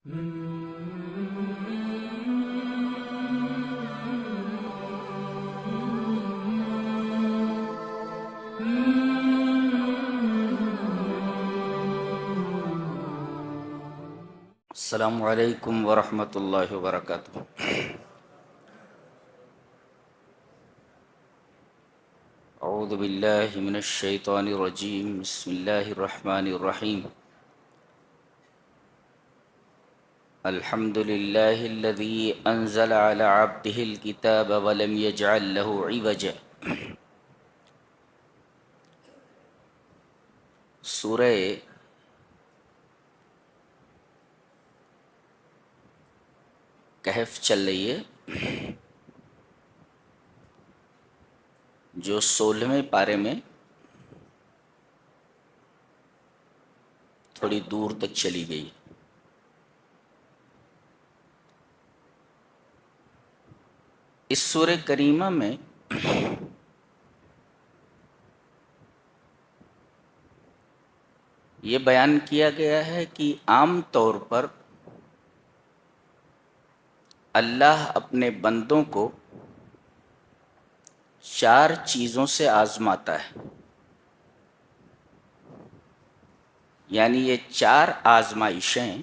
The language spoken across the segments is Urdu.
السلام علیکم ورحمۃ اللہ وبرکاتہ۔ اعوذ باللہ من الشیطان الرجیم، بسم اللہ الرحمن الرحیم۔ الحمد للہ الذی انزل علی عبدہ الکتاب ولم یجعل لہ عوجا۔ سورہ کہف چل رہی ہے، جو 16ویں پارے میں تھوڑی دور تک چلی گئی۔ اس سورہ کریمہ میں یہ بیان کیا گیا ہے کہ عام طور پر اللہ اپنے بندوں کو 4 چیزوں سے آزماتا ہے، یعنی یہ 4 آزمائشیں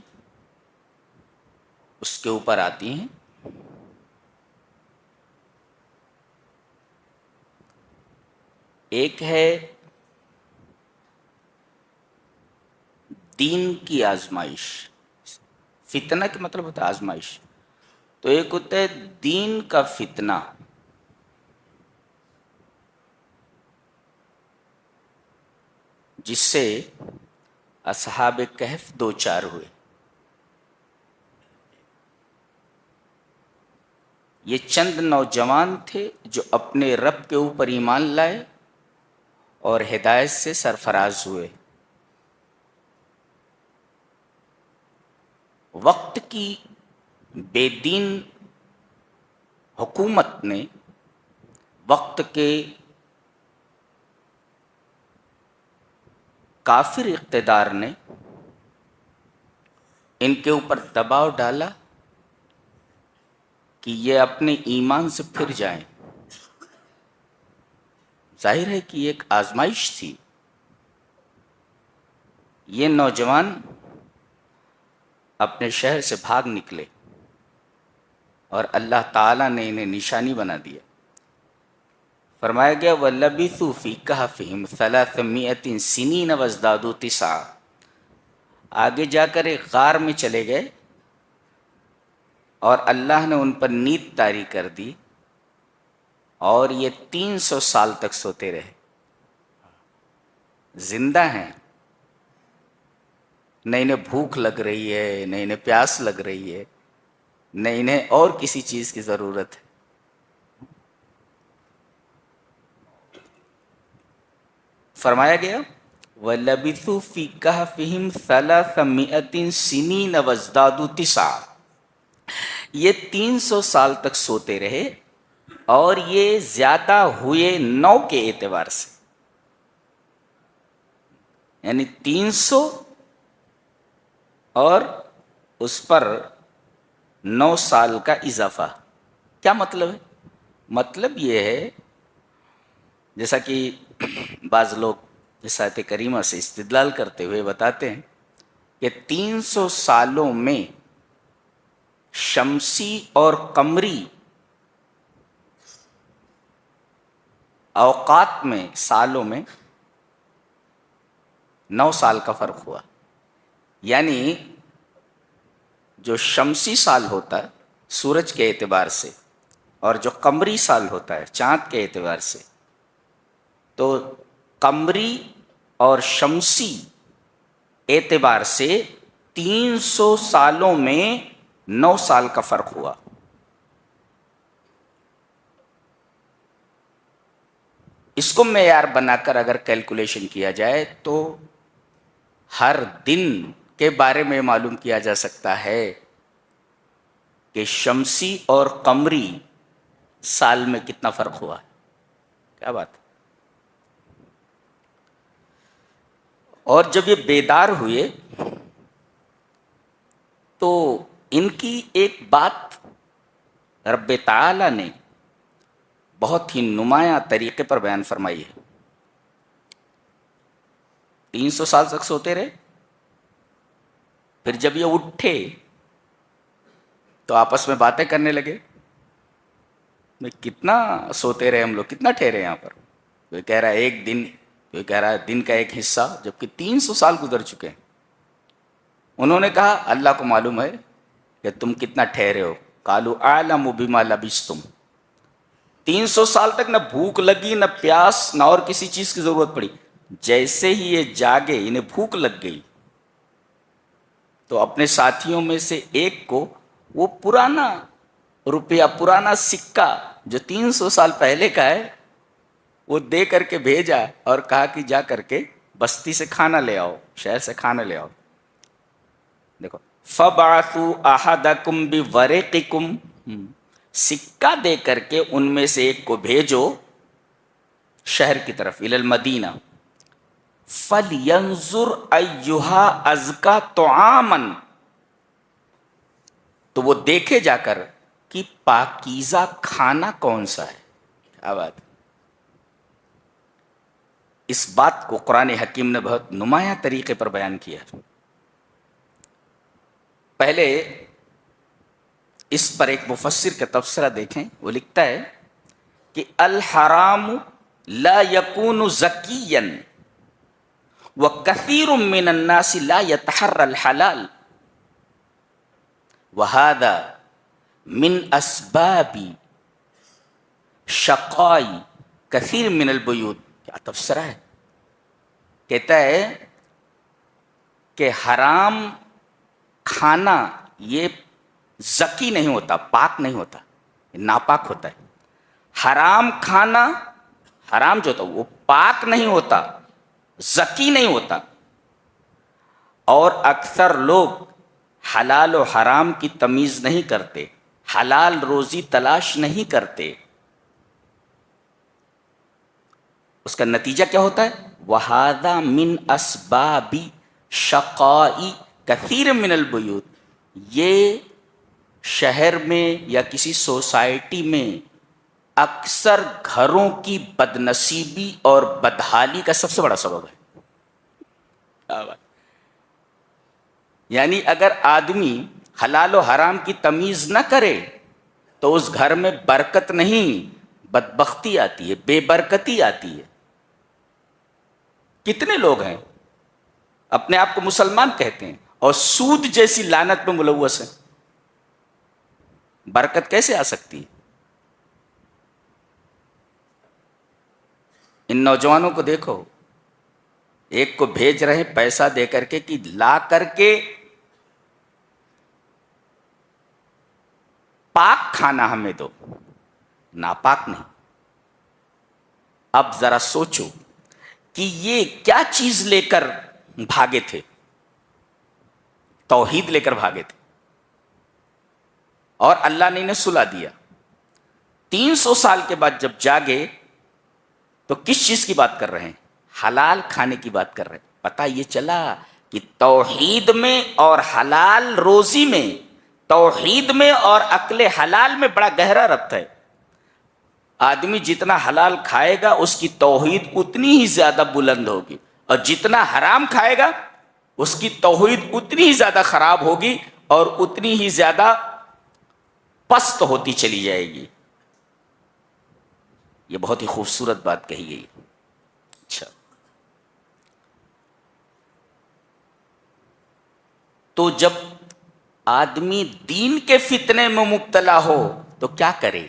اس کے اوپر آتی ہیں۔ ایک ہے دین کی آزمائش، فتنہ کا مطلب ہوتا ہے آزمائش، تو ایک ہوتا ہے دین کا فتنہ، جس سے اصحاب کہف 2 4 ہوئے۔ یہ چند نوجوان تھے جو اپنے رب کے اوپر ایمان لائے اور ہدایت سے سرفراز ہوئے۔ وقت کی بے دین حکومت نے، وقت کے کافر اقتدار نے ان کے اوپر دباؤ ڈالا کہ یہ اپنے ایمان سے پھر جائیں۔ ظاہر ہے کہ یہ ایک آزمائش تھی۔ یہ نوجوان اپنے شہر سے بھاگ نکلے اور اللہ تعالیٰ نے انہیں نشانی بنا دیا۔ فرمایا گیا وَلَبِثُوا فِي كَهْفِهِمْ 300 سِنِينَ وَازْدَادُوا 9۔ آگے جا کر ایک غار میں چلے گئے اور اللہ نے ان پر نیند طاری کر دی، اور یہ 300 سال تک سوتے رہے، زندہ ہیں، نہ انہیں بھوک لگ رہی ہے، نہ انہیں پیاس لگ رہی ہے، نہ انہیں اور کسی چیز کی ضرورت ہے۔ فرمایا گیا وَلَبِثُوا فِي كَهْفِهِمْ 300 سِنِينَ وَازْدَادُوا 9۔ یہ 300 سال تک سوتے رہے اور یہ زیادہ ہوئے 9 کے اعتبار سے، یعنی 300 اور اس پر 9 سال کا اضافہ۔ کیا مطلب ہے؟ مطلب یہ ہے، جیسا کہ بعض لوگ اس آیت کریمہ سے استدلال کرتے ہوئے بتاتے ہیں کہ 300 سالوں میں شمسی اور قمری اوقات میں، سالوں میں 9 سال کا فرق ہوا۔ یعنی جو شمسی سال ہوتا ہے سورج کے اعتبار سے، اور جو قمری سال ہوتا ہے چاند کے اعتبار سے، تو قمری اور شمسی اعتبار سے 300 سالوں میں 9 سال کا فرق ہوا۔ اس کو معیار بنا کر اگر کیلکولیشن کیا جائے تو ہر دن کے بارے میں معلوم کیا جا سکتا ہے کہ شمسی اور قمری سال میں کتنا فرق ہوا ہے۔ کیا بات ہے۔ اور جب یہ بیدار ہوئے تو ان کی ایک بات رب تعالی نے بہت ہی نمایاں طریقے پر بیان فرمائی ہے. 300 سال تک سوتے رہے، پھر جب یہ اٹھے تو آپس میں باتیں کرنے لگے. کتنا سوتے رہے ہم لوگ، کتنا ٹھہرے یہاں پر. کوئی کہہ رہا ہے ایک دن، کوئی کہہ رہا ہے دن کا ایک حصہ، جبکہ 300 سال گزر چکے ہیں. انہوں نے کہا اللہ کو معلوم ہے کہ تم کتنا ٹھہرے ہو. قالوا اعلم بما لبثتم. 300 سال تک نہ بھوک لگی، نہ پیاس، نہ اور کسی چیز کی ضرورت پڑی. جیسے ہی یہ جاگے، انہیں بھوک لگ گئی، تو اپنے ساتھیوں میں سے ایک کو وہ پرانا روپیہ، پرانا سکہ جو 300 سال پہلے کا ہے، وہ دے کر کے بھیجا اور کہا کہ جا کر کے بستی سے کھانا لے آؤ، شہر سے کھانا لے آؤ. دیکھو، فَبْعَثُوا أَحَدَكُمْ بِوَرِقِكُمْ، سکہ دے کر کے ان میں سے ایک کو بھیجو شہر کی طرف، الی المدینہ. فَلْيَنْظُرْ أَيُّهَا أَزْكَىٰ طَعَامًا، تو وہ دیکھے جا کر کہ پاکیزہ کھانا کون سا ہے. کیا بات. اس بات کو قرآن حکیم نے بہت نمایاں طریقے پر بیان کیا. پہلے اس پر ایک مفسر کا تبصرہ دیکھیں. وہ لکھتا ہے کہ الحرام لا یکون زکیا وکثیر من الناس لا یتحری الحلال وہذا من اسباب شقائی کثیر من البیوت. کیا تبصرہ ہے. کہتا ہے کہ حرام کھانا یہ زکی نہیں ہوتا، پاک نہیں ہوتا، ناپاک ہوتا ہے. حرام کھانا، حرام جو ہوتا وہ پاک نہیں ہوتا، زکی نہیں ہوتا. اور اکثر لوگ حلال و حرام کی تمیز نہیں کرتے، حلال روزی تلاش نہیں کرتے. اس کا نتیجہ کیا ہوتا ہے؟ وَهَذَا مِنْ أَسْبَابِ شَقَاءِ كَثِيرٍ مِنَ الْبُيُوتِ. یہ شہر میں یا کسی سوسائٹی میں اکثر گھروں کی بدنصیبی اور بدحالی کا سب سے بڑا سبب ہے. یعنی اگر آدمی حلال و حرام کی تمیز نہ کرے تو اس گھر میں برکت نہیں، بدبختی آتی ہے، بے برکتی آتی ہے. کتنے لوگ ہیں اپنے آپ کو مسلمان کہتے ہیں اور سود جیسی لعنت میں ملوث ہیں. برکت کیسے آ سکتی ہے؟ ان نوجوانوں کو دیکھو، ایک کو بھیج رہے ہیں پیسہ دے کر کے کہ لا کر کے پاک کھانا ہمیں دو، ناپاک نہیں. اب ذرا سوچو کہ یہ کیا چیز لے کر بھاگے تھے؟ توحید لے کر بھاگے تھے، اور اللہ نے انہیں سلا دیا. 300 سال کے بعد جب جاگے تو کس چیز کی بات کر رہے ہیں؟ حلال کھانے کی بات کر رہے ہیں. پتہ یہ چلا کہ توحید میں اور حلال روزی میں، توحید میں اور عقل حلال میں بڑا گہرا ربط ہے. آدمی جتنا حلال کھائے گا اس کی توحید اتنی ہی زیادہ بلند ہوگی، اور جتنا حرام کھائے گا اس کی توحید اتنی ہی زیادہ خراب ہوگی اور اتنی ہی زیادہ پست ہوتی چلی جائے گی. یہ بہت ہی خوبصورت بات کہی گئی. اچھا، تو جب آدمی دین کے فتنے میں مبتلا ہو تو کیا کرے؟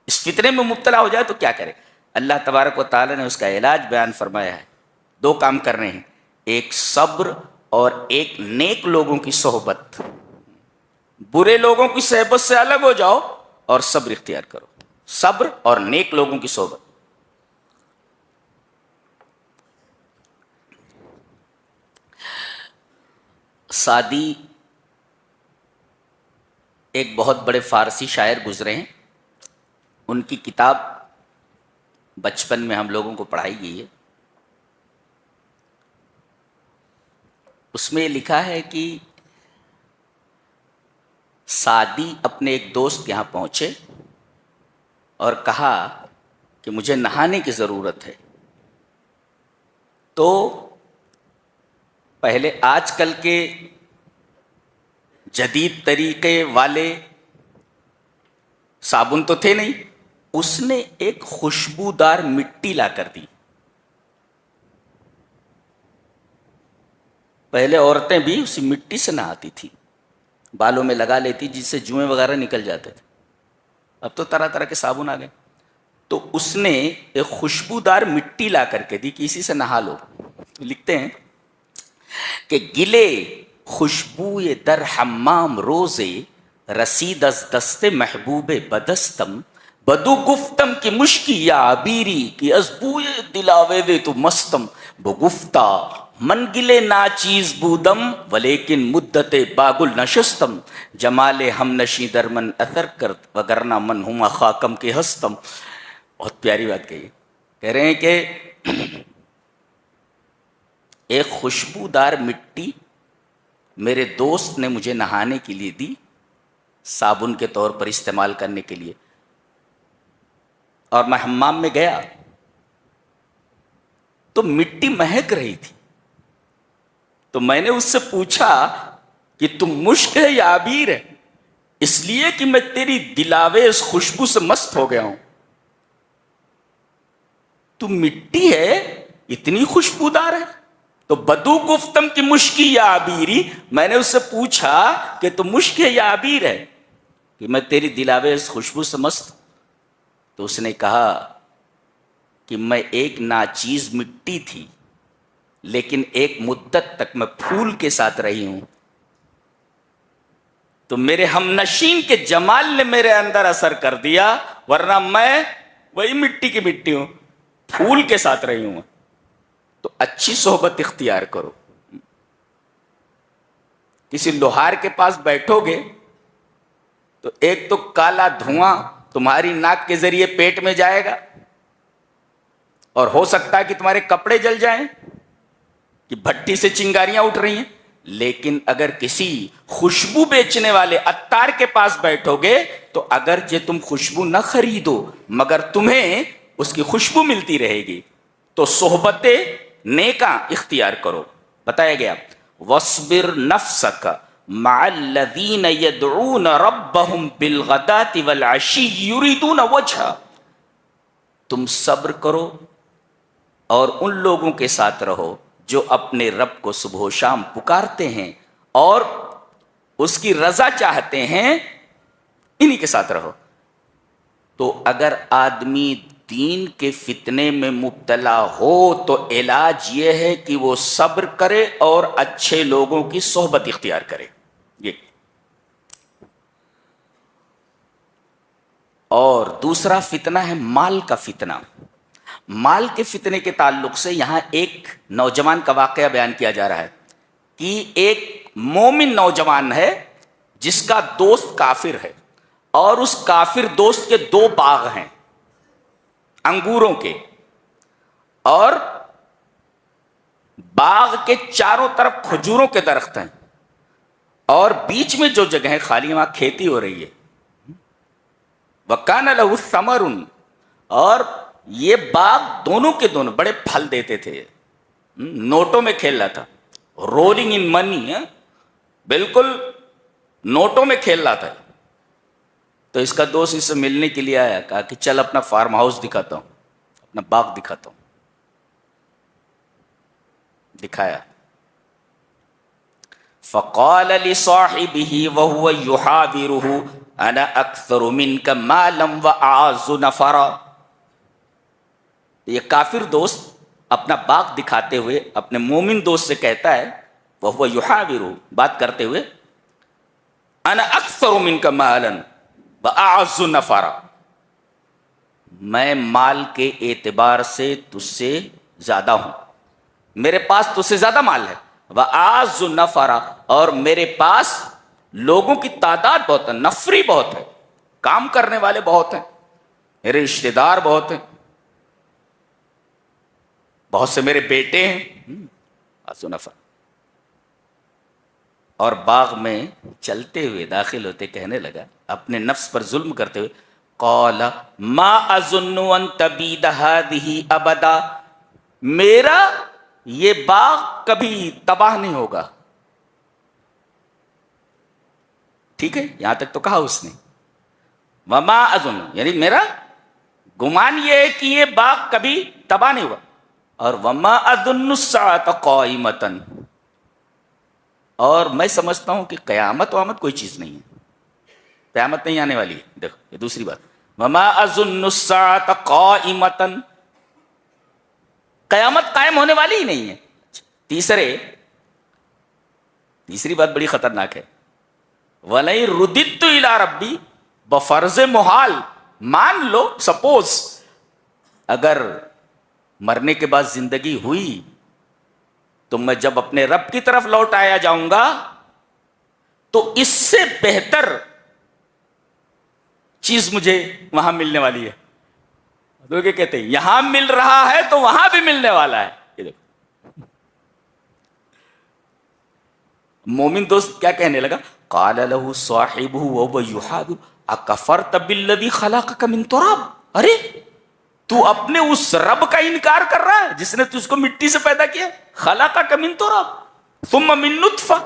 اس فتنے میں مبتلا ہو جائے تو کیا کرے؟ اللہ تبارک و تعالی نے اس کا علاج بیان فرمایا ہے. 2 کام کرنے ہیں، ایک صبر اور ایک نیک لوگوں کی صحبت. برے لوگوں کی صحبت سے الگ ہو جاؤ اور صبر اختیار کرو. صبر اور نیک لوگوں کی صحبت. سعدی ایک بہت بڑے فارسی شاعر گزرے ہیں. ان کی کتاب بچپن میں ہم لوگوں کو پڑھائی گئی ہے. اس میں لکھا ہے کہ سعدی اپنے ایک دوست کے یہاں پہنچے اور کہا کہ مجھے نہانے کی ضرورت ہے. تو پہلے آج کل کے جدید طریقے والے صابن تو تھے نہیں، اس نے ایک خوشبودار مٹی لا کر دی. پہلے عورتیں بھی اسی مٹی سے نہاتی تھی، بالوں میں لگا لیتی جس سے جوئیں وغیرہ نکل جاتے تھے. اب تو طرح طرح کے صابن آ گئے. تو اس نے ایک خوشبودار مٹی لا کر کے دی کہ اسی سے نہا لو. لکھتے ہیں کہ گلے خوشبوئے در حمام روزے رسید از دست محبوب بدستم بدو گفتم کی مشکی یا عبیری کی از بوئے دلاوے دے تو مستم بگفتا من گلے ناچیز بودم ولیکن مدت باگل نشستم جمال ہم نشی در من اثر کرد وگرنہ من ہما خاکم کے ہستم. بہت پیاری بات کہی. کہہ رہے ہیں کہ ایک خوشبودار مٹی میرے دوست نے مجھے نہانے کے لیے دی، صابن کے طور پر استعمال کرنے کے لیے. اور میں حمام میں گیا تو مٹی مہک رہی تھی. تو میں نے اس سے پوچھا کہ تم مشک ہے یا عبیر ہے؟ اس لیے کہ میں تیری دلاوے اس خوشبو سے مست ہو گیا ہوں. تو مٹی ہے اتنی خوشبودار ہے. تو بدو گفتم کی مشکی یا عبیری، میں نے اس سے پوچھا کہ تم مشک ہے یا عبیر ہے کہ میں تیری دلاوے اس خوشبو سے مست. تو اس نے کہا کہ میں ایک ناچیز مٹی تھی لیکن ایک مدت تک میں پھول کے ساتھ رہی ہوں، تو میرے ہم نشین کے جمال نے میرے اندر اثر کر دیا، ورنہ میں وہی مٹی کی مٹی ہوں، پھول کے ساتھ رہی ہوں. تو اچھی صحبت اختیار کرو. کسی لوہار کے پاس بیٹھو گے تو ایک تو کالا دھواں تمہاری ناک کے ذریعے پیٹ میں جائے گا، اور ہو سکتا ہے کہ تمہارے کپڑے جل جائیں کہ بھٹی سے چنگاریاں اٹھ رہی ہیں. لیکن اگر کسی خوشبو بیچنے والے عطار کے پاس بیٹھو گے تو اگرچہ تم خوشبو نہ خریدو مگر تمہیں اس کی خوشبو ملتی رہے گی. تو صحبت نیکاں اختیار کرو. بتایا گیا وَاصْبِرْ نَفْسَكَ مَعَ الَّذِينَ يَدْعُونَ رَبَّهُمْ بِالْغَدَاةِ وَالْعَشِيِّ يُرِيدُونَ وَجْهَهُ. تم صبر کرو اور ان لوگوں کے ساتھ رہو جو اپنے رب کو صبح و شام پکارتے ہیں اور اس کی رضا چاہتے ہیں، انہی کے ساتھ رہو. تو اگر آدمی دین کے فتنے میں مبتلا ہو تو علاج یہ ہے کہ وہ صبر کرے اور اچھے لوگوں کی صحبت اختیار کرے. یہ اور دوسرا فتنہ ہے مال کا فتنہ. مال کے فتنے کے تعلق سے یہاں ایک نوجوان کا واقعہ بیان کیا جا رہا ہے کہ ایک مومن نوجوان ہے جس کا دوست کافر ہے، اور اس کافر دوست کے 2 باغ ہیں انگوروں کے، اور باغ کے چاروں طرف کھجوروں کے درخت ہیں، اور بیچ میں جو جگہ ہے خالی وہاں کھیتی ہو رہی ہے. وَكَانَ لَهُ ثَمَرٌ، اور یہ باغ دونوں کے دونوں بڑے پھل دیتے تھے. نوٹوں میں کھیل رہا تھا، رولنگ ان منی، بالکل نوٹوں میں کھیل رہا تھا. تو اس کا دوست اس سے ملنے کے لیے آیا، کہا کہ چل اپنا فارم ہاؤس دکھاتا ہوں، اپنا باغ دکھاتا ہوں. دکھایا. فقال لصاحبه وهو يحاوره انا اكثر منك مالا واعز نفرا. یہ کافر دوست اپنا باغ دکھاتے ہوئے اپنے مومن دوست سے کہتا ہے، وهو يحاوره، بات کرتے ہوئے، انا اکثر منك مالا واعز نفرا، میں مال کے اعتبار سے تجھ سے زیادہ ہوں، میرے پاس تجھ سے زیادہ مال ہے. واعز نفرا، اور میرے پاس لوگوں کی تعداد بہت ہے، نفری بہت ہے، کام کرنے والے بہت ہیں، میرے رشتہ دار بہت ہیں، بہت سے میرے بیٹے ہیں. نفر. اور باغ میں چلتے ہوئے داخل ہوتے کہنے لگا اپنے نفس پر ظلم کرتے ہوئے، قال ما اظن ان تبید هذه ابدا، میرا یہ باغ کبھی تباہ نہیں ہوگا. ٹھیک ہے، یہاں تک تو کہا اس نے. وما اظن یعنی میرا گمان یہ ہے کہ یہ باغ کبھی تباہ نہیں ہوا. اور وما اظن الساعة قائمۃ، اور میں سمجھتا ہوں کہ قیامت وامت کوئی چیز نہیں ہے، قیامت نہیں آنے والی ہے. دیکھو یہ دوسری بات، وما اظن الساعة قائمۃ، قیامت قائم ہونے والی ہی نہیں ہے. تیسری بات بڑی خطرناک ہے، وَلَئِن رُدِدتُّ إِلَىٰ رَبِّي، بفرض محال مان لو، سپوز اگر مرنے کے بعد زندگی ہوئی تو میں جب اپنے رب کی طرف لوٹ آیا جاؤں گا تو اس سے بہتر چیز مجھے وہاں ملنے والی ہے. لوگ یہ کہتے ہیں یہاں مل رہا ہے تو وہاں بھی ملنے والا ہے. یہ دیکھو مومن دوست کیا کہنے لگا، قال له صاحبه وهو يحاور اکفرت بالذی خلقک من تراب، ارے تو اپنے اس رب کا انکار کر رہا ہے جس نے تجھ کو مٹی سے پیدا کیا. خلقک من تراب ثم من نطفہ،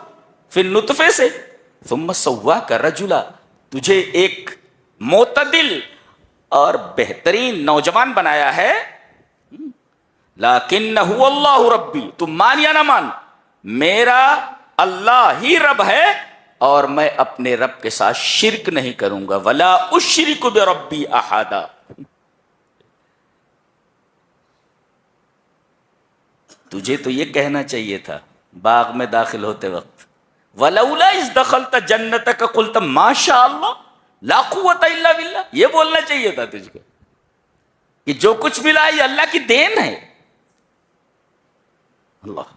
پھر نطفے سے، ثم سواک رجلا، تجھے ایک معتدل اور بہترین نوجوان بنایا ہے. لیکن هو اللہ ربی، تم مان یا نہ مان، میرا اللہ ہی رب ہے اور میں اپنے رب کے ساتھ شرک نہیں کروں گا. ولا اشرک بربی احدا. تجھے تو یہ کہنا چاہیے تھا باغ میں داخل ہوتے وقت، ولولا اذ دخلت جنتک قلت ما شاء اللہ لا قوت الا باللہ، یہ بولنا چاہیے تھا تجھ کو کہ جو کچھ ملا یہ اللہ کی دین ہے. اللہ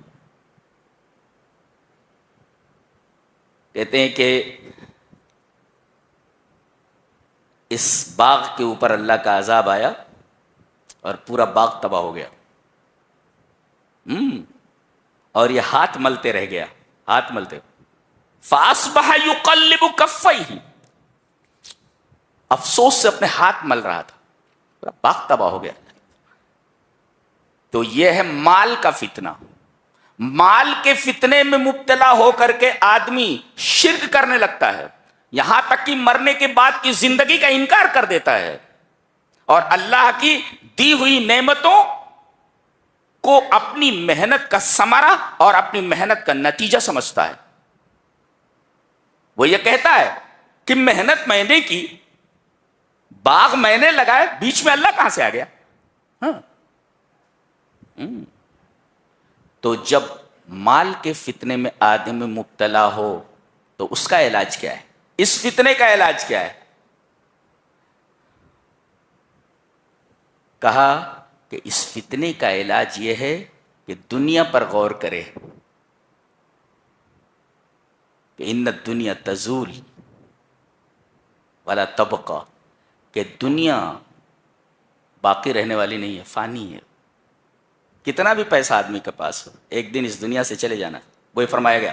کہتے ہیں کہ اس باغ کے اوپر اللہ کا عذاب آیا اور پورا باغ تباہ ہو گیا. اور یہ ہاتھ ملتے رہ گیا، ہاتھ ملتے. فاصبح یقلب کفیہ، افسوس سے اپنے ہاتھ مل رہا تھا، پورا باغ تباہ ہو گیا. تو یہ ہے مال کا فتنہ. مال کے فتنے میں مبتلا ہو کر کے آدمی شرک کرنے لگتا ہے، یہاں تک کہ مرنے کے بعد کی زندگی کا انکار کر دیتا ہے اور اللہ کی دی ہوئی نعمتوں کو اپنی محنت کا ثمرہ اور اپنی محنت کا نتیجہ سمجھتا ہے. وہ یہ کہتا ہے کہ محنت میں نے کی، باغ میں نے لگائے، بیچ میں اللہ کہاں سے آ گیا؟ تو جب مال کے فتنے میں آدمی مبتلا ہو تو اس کا علاج کیا ہے؟ اس فتنے کا علاج کیا ہے؟ کہا کہ اس فتنے کا علاج یہ ہے کہ دنیا پر غور کرے کہ ان الدنیا تزول ولا تبقى، کہ دنیا باقی رہنے والی نہیں ہے، فانی ہے. کتنا بھی پیسہ آدمی کے پاس ہو ایک دن اس دنیا سے چلے جانا. وہی فرمایا گیا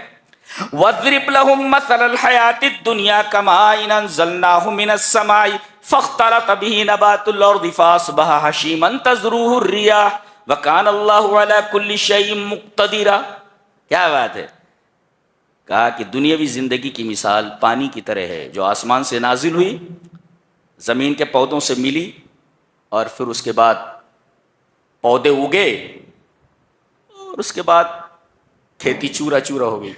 وَاضْرِبْ لَهُمْ مَثَلَ الْحَيَاةِ الدُّنْيَا كَمَاءٍ أَنزَلْنَاهُ مِنَ السَّمَاءِ فَاخْتَلَطَ بِهِ نَبَاتُ الْأَرْضِ فَأَصْبَحَ هَشِيمًا تَذْرُوهُ الرِّيَاحُ وَكَانَ اللَّهُ عَلَى كُلِّ شَيْءٍ مُقْتَدِرًا. کیا بات ہے؟ کہا کہ دنیاوی زندگی کی مثال پانی کی طرح ہے جو آسمان سے نازل ہوئی، زمین کے پودوں سے ملی اور پھر اس کے بعد پودے اگے اور اس کے بعد کھیتی چورا چورا ہو گئی.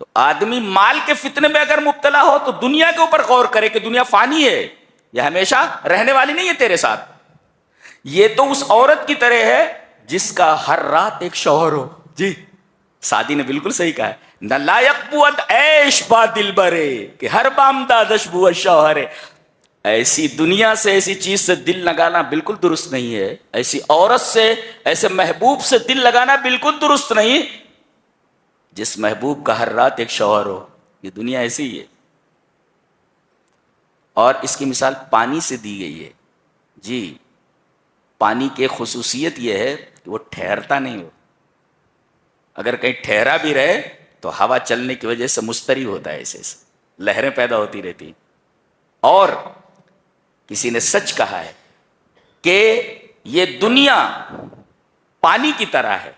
تو آدمی مال کے فتنے میں اگر مبتلا ہو تو دنیا کے اوپر غور کرے کہ دنیا فانی ہے، یہ ہمیشہ رہنے والی نہیں ہے تیرے ساتھ. یہ تو اس عورت کی طرح ہے جس کا ہر رات ایک شوہر ہو. جی سعدی نے بالکل صحیح کہا ہے، نہ لائق بود عیش با دل برے کہ ہر بامدادش بود شوہر. ایسی دنیا سے، ایسی چیز سے دل لگانا بالکل درست نہیں ہے، ایسی عورت سے، ایسے محبوب سے دل لگانا بالکل درست نہیں جس محبوب کا ہر رات ایک شوہر ہو. یہ دنیا ایسی ہی ہے. اور اس کی مثال پانی سے دی گئی ہے. جی پانی کی خصوصیت یہ ہے کہ وہ ٹھہرتا نہیں ہو. اگر کہیں ٹھہرا بھی رہے تو ہوا چلنے کی وجہ سے مستری ہوتا ہے، ایسے لہریں پیدا ہوتی رہتی. اور کسی نے سچ کہا ہے کہ یہ دنیا پانی کی طرح ہے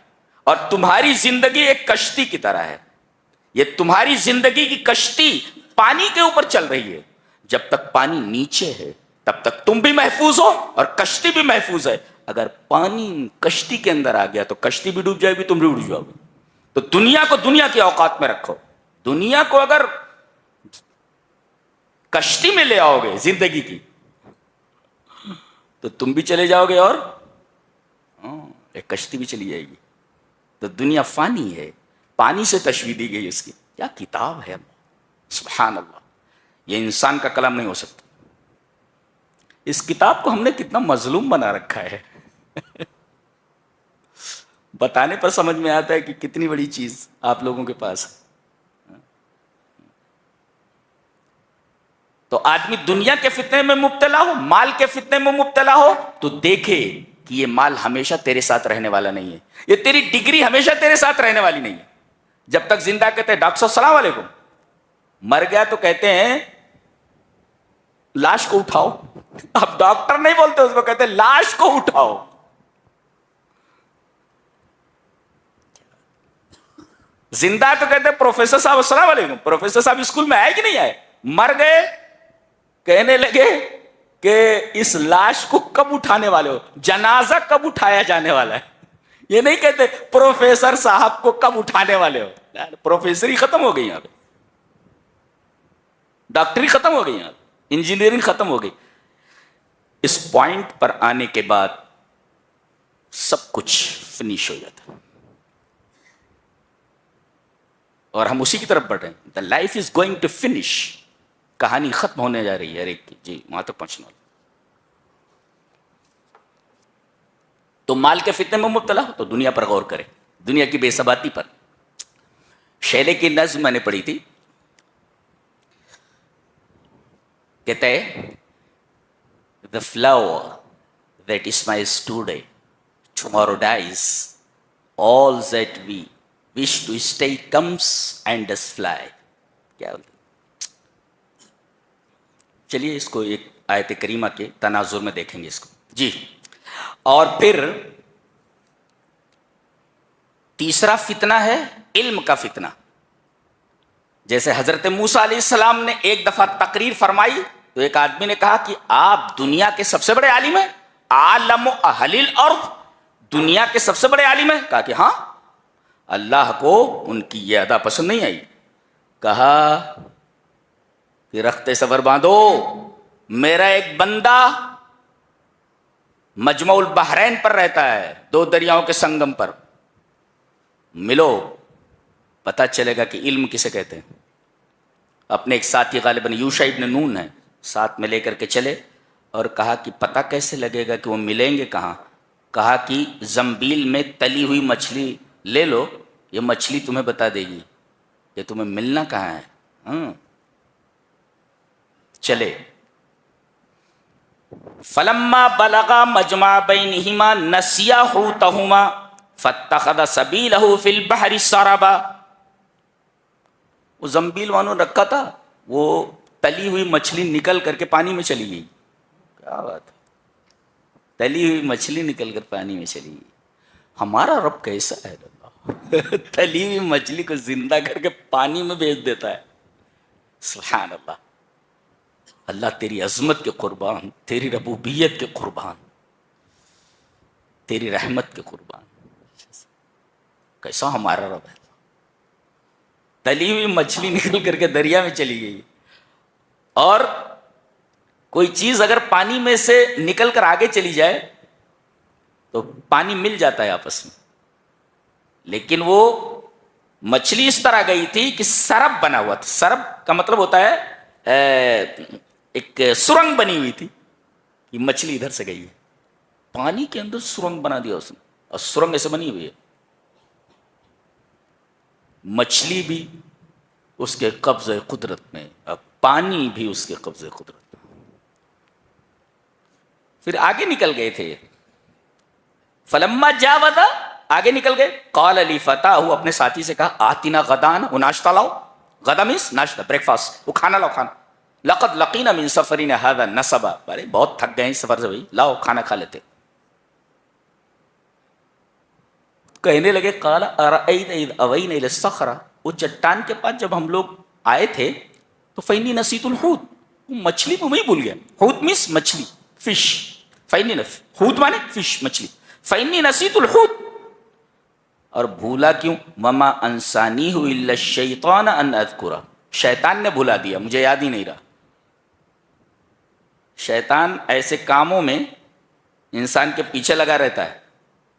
اور تمہاری زندگی ایک کشتی کی طرح ہے. یہ تمہاری زندگی کی کشتی پانی کے اوپر چل رہی ہے. جب تک پانی نیچے ہے تب تک تم بھی محفوظ ہو اور کشتی بھی محفوظ ہے. اگر پانی کشتی کے اندر آ گیا تو کشتی بھی ڈوب جائے گی، تم بھی اڑ جاؤ گے. تو دنیا کو دنیا کی اوقات میں رکھو. دنیا کو اگر کشتی میں لے آؤ گے زندگی کی تو تم بھی چلے جاؤ گے اور ایک کشتی بھی چلی جائے گی. تو دنیا فانی ہے، پانی سے تشبیہ دی گئی. اس کی کیا کتاب ہے، سبحان اللہ. یہ انسان کا کلام نہیں ہو سکتا. اس کتاب کو ہم نے کتنا مظلوم بنا رکھا ہے. بتانے پر سمجھ میں آتا ہے کہ کتنی بڑی چیز آپ لوگوں کے پاس ہے. تو آدمی دنیا کے فتنے میں مبتلا ہو، مال کے فتنے میں مبتلا ہو تو دیکھے کہ یہ مال ہمیشہ تیرے ساتھ رہنے والا نہیں ہے. یہ تیری ڈگری ہمیشہ تیرے ساتھ رہنے والی نہیں ہے. جب تک زندہ کہتے ہیں ڈاکٹر صاحب السلام علیکم، مر گیا تو کہتے ہیں لاش کو اٹھاؤ. اب ڈاکٹر نہیں بولتے اس کو، کہتے ہیں لاش کو اٹھاؤ. زندہ تو کہتے ہیں پروفیسر صاحب السلام علیکم. پروفیسر صاحب اسکول میں آئے کہ نہیں آئے؟ مر گئے کہنے لگے کہ اس لاش کو کب اٹھانے والے ہو، جنازہ کب اٹھایا جانے والا ہے. یہ نہیں کہتے پروفیسر صاحب کو کب اٹھانے والے ہو. پروفیسری ختم ہو گئی یہاں پہ، ڈاکٹری ختم ہو گئی یہاں پہ، انجینئرنگ ختم ہو گئی. اس پوائنٹ پر آنے کے بعد سب کچھ فنش ہو جاتا اور ہم اسی کی طرف بڑھ رہے ہیں. The life is going to finish. کہانی ختم ہونے جا رہی ہے ہر ایک کی. جی وہاں تک پہنچنا. تو مال کے فتنے میں مبتلا ہو تو دنیا پر غور کرے، دنیا کی بے ثباتی پر. شیلے کی نظم میں نے پڑھی تھی، کہتا ہے the flower that smiles today tomorrow dies, all that we wish to stay comes and does fly. کیا بولتے؟ چلیے اس کو ایک آیت کریمہ کے تناظر میں دیکھیں گے اس کو. جی اور پھر تیسرا فتنہ ہے علم کا فتنہ. جیسے حضرت موسیٰ علیہ السلام نے ایک دفعہ تقریر فرمائی تو ایک آدمی نے کہا کہ آپ دنیا کے سب سے بڑے عالم ہیں، عالم اہل الارض، دنیا کے سب سے بڑے عالم ہیں. کہا کہ ہاں. اللہ کو ان کی یہ ادا پسند نہیں آئی. کہا کہ رخت صبر باندھو، میرا ایک بندہ مجمع البحرین پر رہتا ہے، دو دریاؤں کے سنگم پر. ملو پتہ چلے گا کہ علم کسے کہتے ہیں. اپنے ایک ساتھی غالباً یوشع ابن نون ہے، ساتھ میں لے کر کے چلے اور کہا کہ پتہ کیسے لگے گا کہ وہ ملیں گے کہاں؟ کہا کہ زنبیل میں تلی ہوئی مچھلی لے لو، یہ مچھلی تمہیں بتا دے گی کہ تمہیں ملنا کہاں ہے. چلے فلما بلغا مجمع بینہما نسیا حوتہما فاتخذ سبیلہ فی البحر سربا. وہ زنبیل وانوں رکھا تھا، وہ تلی ہوئی مچھلی نکل کر کے پانی میں چلی گئی. کیا بات ہے، تلی ہوئی مچھلی نکل کر پانی میں چلی گئی. ہمارا رب کیسا ہے اللہ، تلی ہوئی مچھلی کو زندہ کر کے پانی میں بھیج دیتا ہے. سبحان اللہ. اللہ تیری عظمت کے قربان، تیری ربوبیت کے قربان، تیری رحمت کے قربان. کیسا ہمارا رب ہے. تلی ہوئی مچھلی نکل کر کے دریا میں چلی گئی. اور کوئی چیز اگر پانی میں سے نکل کر آگے چلی جائے تو پانی مل جاتا ہے آپس میں، لیکن وہ مچھلی اس طرح گئی تھی کہ سرب بنا ہوا تھا. سرب کا مطلب ہوتا ہے ایک سرنگ بنی ہوئی تھی. یہ مچھلی ادھر سے گئی ہے، پانی کے اندر سرنگ بنا دیا اس نے، اور سرنگ ایسے بنی ہوئی ہے. مچھلی بھی اس کے قبضہ قدرت میں، اور پانی بھی اس کے قبضہ قدرت میں. پھر آگے نکل گئے تھے. فلما جاوزا آگے نکل گئے. قال علی فتح، اپنے ساتھی سے کہا آتینا غدان، وہ ناشتہ لاؤ. غدا مینس ناشتہ، بریک فاسٹ، وہ کھانا لاؤ کھانا. لقد لقینا من سفرنا هذا نصبا، ارے بہت تھک گئے اس سفر سے بھائی، لاؤ کھانا کھا لیتے. کہنے لگے قال ارأیت اذ اوینا الی الصخرہ، وہ چٹان کے پاس جب ہم لوگ آئے تھے تو فینی نسیت الحوت، مچھلی کو میں بھول گیا. حوت مینس مچھلی، فش. فینی حوت مانے فش، مچھلی. فینی نسیت الحوت، اور بھولا کیوں؟ وما انسانیہ الا الشیطان ان اذکرہ، شیطان نے بھلا دیا، مجھے یاد ہی نہیں رہا. شیطان ایسے کاموں میں انسان کے پیچھے لگا رہتا ہے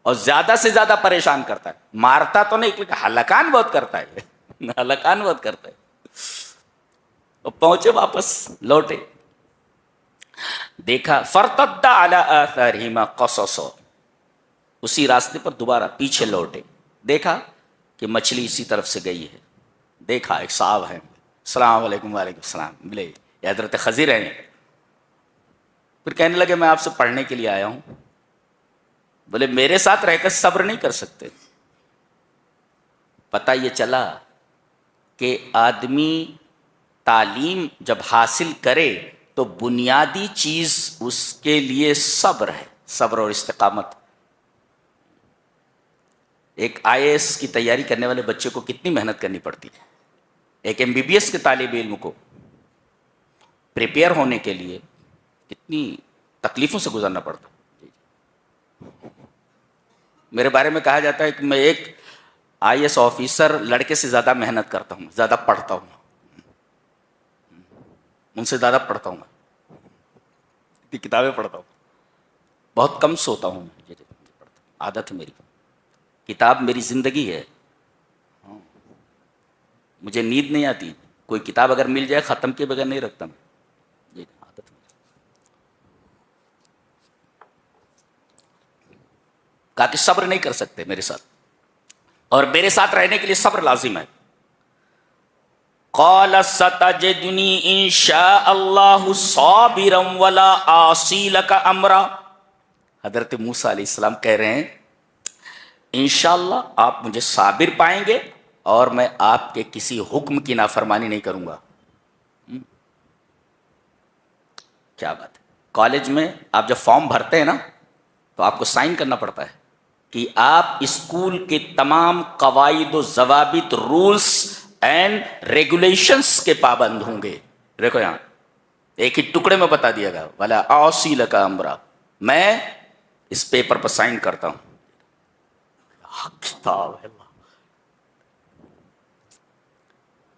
اور زیادہ سے زیادہ پریشان کرتا ہے. مارتا تو نہیں لیکن ہلکان بہت کرتا ہے، ہلکان بہت کرتا ہے. اور پہنچے واپس لوٹے، دیکھا فرتد علی آثارہما قصصا، اسی راستے پر دوبارہ پیچھے لوٹے، دیکھا کہ مچھلی اسی طرف سے گئی ہے. دیکھا ایک صاحب ہے، السلام علیکم. وعلیکم السلام. ملے یہ حضرت خضر ہیں. پھر کہنے لگے میں آپ سے پڑھنے کے لیے آیا ہوں. بولے میرے ساتھ رہ کر صبر نہیں کر سکتے؟ پتہ یہ چلا کہ آدمی تعلیم جب حاصل کرے تو بنیادی چیز اس کے لیے صبر ہے، صبر اور استقامت. ایک آئی اے ایس کی تیاری کرنے والے بچے کو کتنی محنت کرنی پڑتی ہے، ایک ایم بی بی ایس کے طالب علم کو پریپیئر ہونے کے لیے کتنی تکلیفوں سے گزرنا پڑتا. میرے بارے میں کہا جاتا ہے کہ میں ایک آئی ایس آفیسر لڑکے سے زیادہ محنت کرتا ہوں، زیادہ پڑھتا ہوں، ان سے زیادہ پڑھتا ہوں، میں کتابیں پڑھتا ہوں. بہت کم سوتا ہوں، عادت ہے میری، کتاب میری زندگی ہے. مجھے نیند نہیں آتی، کوئی کتاب اگر مل جائے ختم کے بغیر نہیں رکھتا میں، یہ عادت ہے. کہا کہ صبر نہیں کر سکتے میرے ساتھ، اور میرے ساتھ رہنے کے لیے صبر لازم ہے. قال ستجدنی ان شاء اللہ صابرا ولا اعصی لک امرا. حضرت موسیٰ علیہ السلام کہہ رہے ہیں انشاءاللہ آپ مجھے صابر پائیں گے اور میں آپ کے کسی حکم کی نافرمانی نہیں کروں گا. کیا بات ہے. کالج میں آپ جب فارم بھرتے ہیں نا تو آپ کو سائن کرنا پڑتا ہے کہ آپ اسکول کے تمام قواعد و ضوابط، رولز اینڈ ریگولیشنز کے پابند ہوں گے. دیکھو یہاں ایک ہی ٹکڑے میں بتا دیا گیا ولا اعصی لک امرا، میں اس پیپر پر سائن کرتا ہوں. کتاب ہے.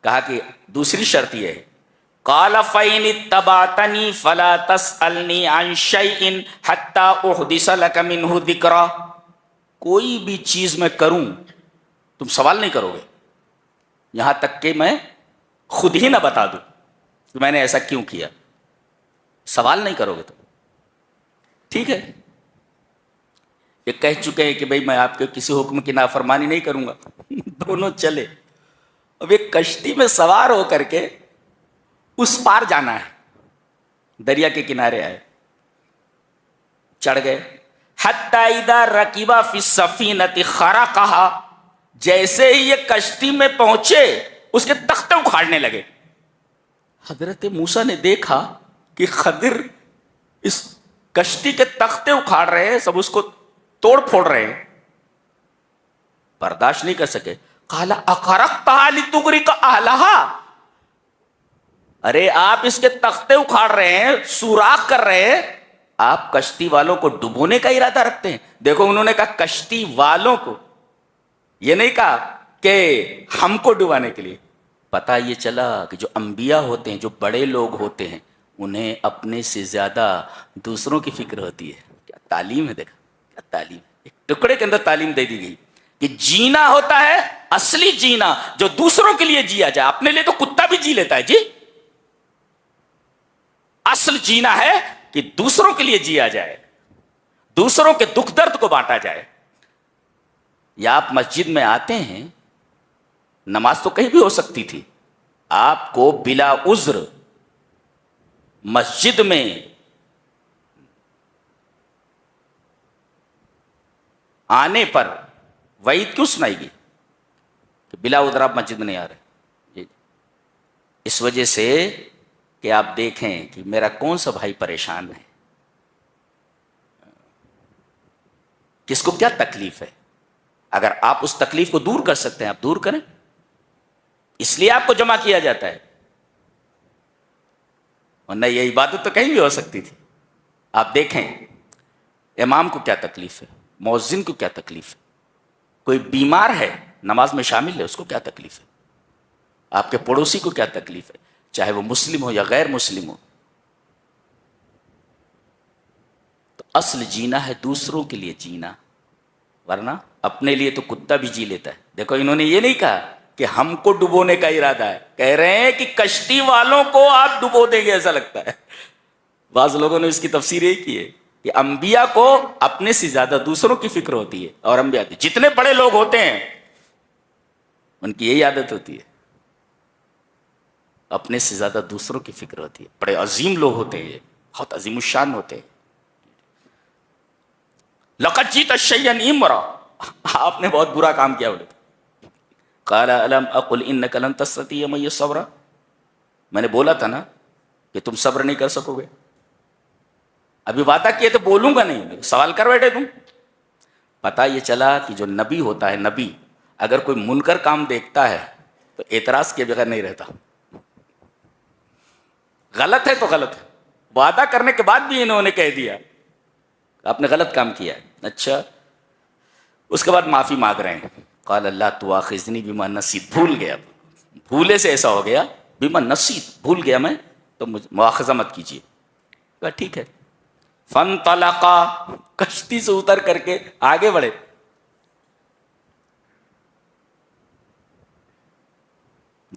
کہا کہ دوسری شرط یہ ہے قال فَإِنِ اتَّبَعْتَنِي فَلَا تَسْأَلْنِي عَنْ شَيْءٍ حَتَّى أُحْدِثَ لَكَ مِنْهُ ذِكْرًا. کوئی بھی چیز میں کروں تم سوال نہیں کرو گے یہاں تک کہ میں خود ہی نہ بتا دوں کہ میں نے ایسا کیوں کیا. سوال نہیں کرو گے تم، ٹھیک ہے. یہ کہہ چکے ہیں کہ بھئی میں آپ کے کسی حکم کی نافرمانی نہیں کروں گا. دونوں چلے. اب ایک کشتی میں سوار ہو کر کے اس پار جانا ہے، دریا کے کنارے آئے، چڑھ گئے. حتی اذا رکبا فی السفینۃ خرقھا، جیسے ہی یہ کشتی میں پہنچے اس کے تختے اکھاڑنے لگے. حضرت موسیٰ نے دیکھا کہ خضر اس کشتی کے تختے اکھاڑ رہے ہیں، سب اس کو توڑ پھوڑ رہے ہیں. برداشت نہیں کر سکے. قال اخرقتھا لتغرق اہلھا، ارے آپ اس کے تختے اکھاڑ رہے ہیں، سوراخ کر رہے ہیں، آپ کشتی والوں کو ڈبونے کا ارادہ رکھتے ہیں. دیکھو انہوں نے کہا کشتی والوں کو، یہ نہیں کہا کہ ہم کو ڈبانے کے لیے. پتہ یہ چلا کہ جو انبیاء ہوتے ہیں، جو بڑے لوگ ہوتے ہیں، انہیں اپنے سے زیادہ دوسروں کی فکر ہوتی ہے. کیا تعلیم ہے، دیکھا کیا تعلیم. ایک ٹکڑے کے اندر تعلیم دے دی گئی کہ جینا ہوتا ہے اصلی جینا جو دوسروں کے لیے جیا جائے. اپنے لیے تو کتا بھی جی لیتا ہے جی، اصل جینا ہے کہ دوسروں کے لیے جیا جائے، دوسروں کے دکھ درد کو بانٹا جائے. یا آپ مسجد میں آتے ہیں، نماز تو کہیں بھی ہو سکتی تھی، آپ کو بلا عذر مسجد میں آنے پر وعید کیوں سنائی گئی کہ بلا عذر آپ مسجد میں نہیں آ رہے؟ جی، اس وجہ سے کہ آپ دیکھیں کہ میرا کون سا بھائی پریشان ہے، کس کو کیا تکلیف ہے. اگر آپ اس تکلیف کو دور کر سکتے ہیں آپ دور کریں، اس لیے آپ کو جمع کیا جاتا ہے، ورنہ یہ عبادت تو کہیں بھی ہو سکتی تھی. آپ دیکھیں امام کو کیا تکلیف ہے، مؤذن کو کیا تکلیف ہے، کوئی بیمار ہے نماز میں شامل ہے اس کو کیا تکلیف ہے، آپ کے پڑوسی کو کیا تکلیف ہے، چاہے وہ مسلم ہو یا غیر مسلم ہو. تو اصل جینا ہے دوسروں کے لیے جینا، ورنہ اپنے لیے تو کتا بھی جی لیتا ہے. دیکھو انہوں نے یہ نہیں کہا کہ ہم کو ڈبونے کا ارادہ ہے، کہہ رہے ہیں کہ کشتی والوں کو آپ ڈبو دیں گے ایسا لگتا ہے. بعض لوگوں نے اس کی تفسیر یہی کی ہے کہ انبیاء کو اپنے سے زیادہ دوسروں کی فکر ہوتی ہے، اور انبیاء جتنے بڑے لوگ ہوتے ہیں ان کی یہی عادت ہوتی ہے، اپنے سے زیادہ دوسروں کی فکر ہوتی ہے. بڑے عظیم لوگ ہوتے ہیں، یہ بہت عظیم الشان ہوتے ہیں. لقد جیت شیئا امرا، آپ نے بہت برا کام کیا. بولے قال الم اقل انک لن تستطیع معی صبرا، میں نے بولا تھا نا کہ تم صبر نہیں کر سکو گے. ابھی وعدہ کیے تو بولوں گا نہیں، سوال کر بیٹھے تم. پتا یہ چلا کہ جو نبی ہوتا ہے، نبی اگر کوئی منکر کام دیکھتا ہے تو اعتراض کے بغیر نہیں رہتا. غلط ہے تو غلط ہے، وعدہ کرنے کے بعد بھی انہوں نے کہہ دیا آپ نے غلط کام کیا ہے. اچھا، اس کے بعد معافی مانگ رہے ہیں. قال اللہ تواخذنی بما نسیت، بھول گیا، بھولے سے ایسا ہو گیا، بما نسیت بھول گیا میں، تو مجھے مواخذہ مت کیجیے. کہا ٹھیک ہے. فانطلقا، کشتی سے اتر کر کے آگے بڑھے.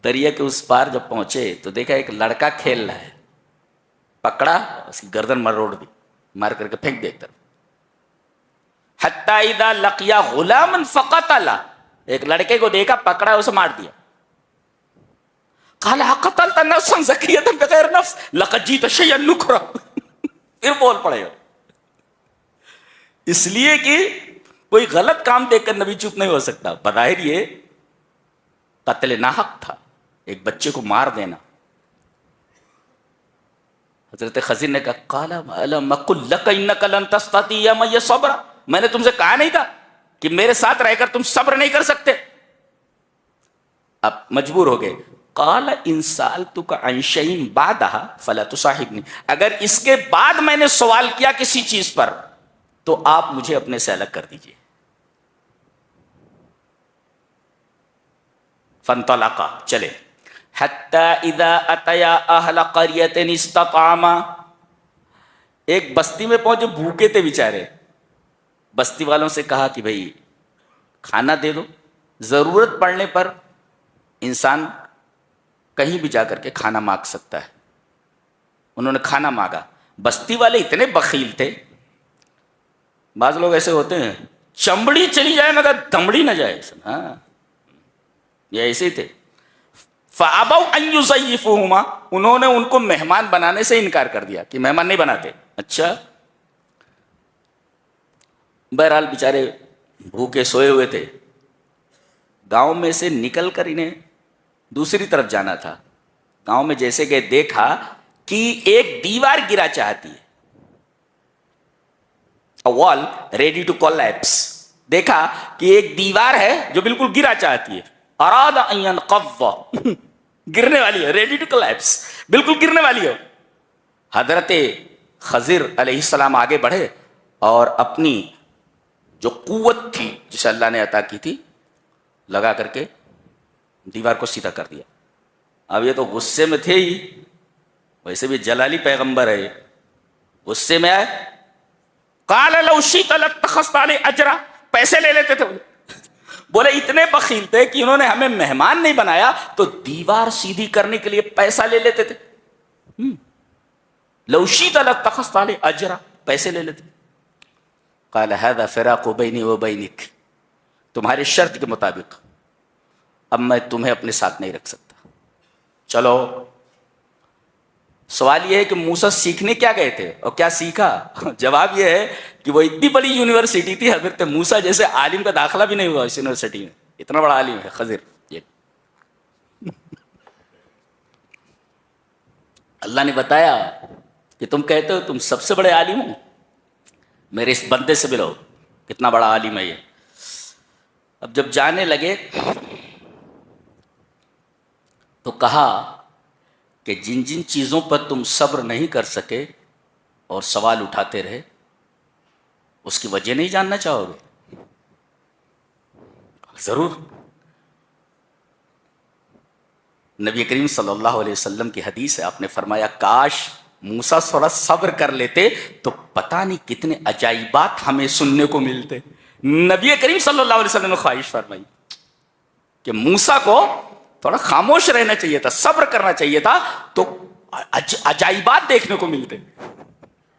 دریا کے اس پار جب پہنچے تو دیکھا ایک لڑکا کھیل رہا ہے، پکڑا، اس کی گردن مروڑ دی، مار کر کے پھینک دے ایک طرف. حتی اذا لقیا غلاما فقتلا، ایک لڑکے کو دیکھا، پکڑا، اسے مار دیا. قال اقتلت نفسا زکیۃ بغیر نفس لقد جئت شیئا نکرا. پھر بول پڑے گا، اس لیے کہ کوئی غلط کام دیکھ کر نبی چپ نہیں ہو سکتا. بظاہر یہ قتل ناحق تھا، ایک بچے کو مار دینا. حضرت خضر نے کہا قال الم اقل لک انک لن تستطیع معی صبرا، میں نے تم سے کہا نہیں تھا کہ میرے ساتھ رہ کر تم صبر نہیں کر سکتے؟ اب مجبور ہو گئے. قال ان سألتک عن شیء بعدها فلا تصاحبنی، اگر اس کے بعد میں نے سوال کیا کسی چیز پر تو آپ مجھے اپنے سے الگ کر دیجئے. فانطلقا، چلے. حتی اذا اتیا اہل قریۃ استطعما، ایک بستی میں پہنچے، بھوکے تھے بیچارے. بستی والوں سے کہا کہ بھئی کھانا دے دو. ضرورت پڑنے پر انسان کہیں بھی جا کر کے کھانا مانگ سکتا ہے. انہوں نے کھانا مانگا. بستی والے اتنے بخیل تھے، بعض لوگ ایسے ہوتے ہیں چمڑی چلی جائے مگر دمڑی نہ جائے. ہاں، یہ ایسے تھے. فَأَبَوْا أَن يُضَيِّفُوهُمَا، انہوں نے ان کو مہمان بنانے سے انکار کر دیا کہ مہمان نہیں بناتے. اچھا، بہرحال بیچارے بھوکے سوئے ہوئے تھے. گاؤں میں سے نکل کر انہیں دوسری طرف جانا تھا. گاؤں میں جیسے کہ دیکھا کہ ایک دیوار گرا چاہتی ہے، a wall ready to collapse. دیکھا کہ ایک دیوار ہے جو بالکل گرا چاہتی ہے. اراد ان ينقض، گرنے والی ہے، ریڈی ٹو کلیپس، بالکل گرنے والی ہو. حضرت خضر علیہ السلام آگے بڑھے اور اپنی جو قوت تھی جسے اللہ نے عطا کی تھی لگا کر کے دیوار کو سیدھا کر دیا. اب یہ تو غصے میں تھے ہی، ویسے بھی جلالی پیغمبر ہے، غصے میں آئے. قال لو شئت لاتخذت علیہ اجرا، پیسے لے لیتے تھے. بولے اتنے بخیل تھے کہ انہوں نے ہمیں مہمان نہیں بنایا تو دیوار سیدھی کرنے کے لیے پیسہ لے لیتے تھے. لو شئت لاتخذت علیہ اجرا، پیسے لے لیتے. قال هذا فراق بینی و بینک، تمہاری شرط کے مطابق اب میں تمہیں اپنے ساتھ نہیں رکھ سکتا. چلو سوال یہ ہے کہ موسیٰ سیکھنے کیا گئے تھے اور کیا سیکھا؟ جواب یہ ہے کہ وہ اتنی بڑی یونیورسٹی تھی، حضرت موسیٰ جیسے عالم کا داخلہ بھی نہیں ہوا اس یونیورسٹی میں، اتنا بڑا عالم ہے خضر. یہ اللہ نے بتایا کہ تم کہتے ہو تم سب سے بڑے عالم ہو، میرے اس بندے سے ملو کتنا بڑا عالم ہے یہ. اب جب جانے لگے تو کہا کہ جن جن چیزوں پر تم صبر نہیں کر سکے اور سوال اٹھاتے رہے اس کی وجہ نہیں جاننا چاہو گے؟ ضرور. نبی کریم صلی اللہ علیہ وسلم کی حدیث ہے، آپ نے فرمایا کاش موسیٰ تھوڑا صبر کر لیتے تو پتہ نہیں کتنے عجائبات ہمیں سننے کو ملتے. نبی کریم صلی اللہ علیہ وسلم نے خواہش فرمائی کہ موسیٰ کو تھوڑا خاموش رہنا چاہیے تھا، صبر کرنا چاہیے تھا، تو عجائبات دیکھنے کو ملتے.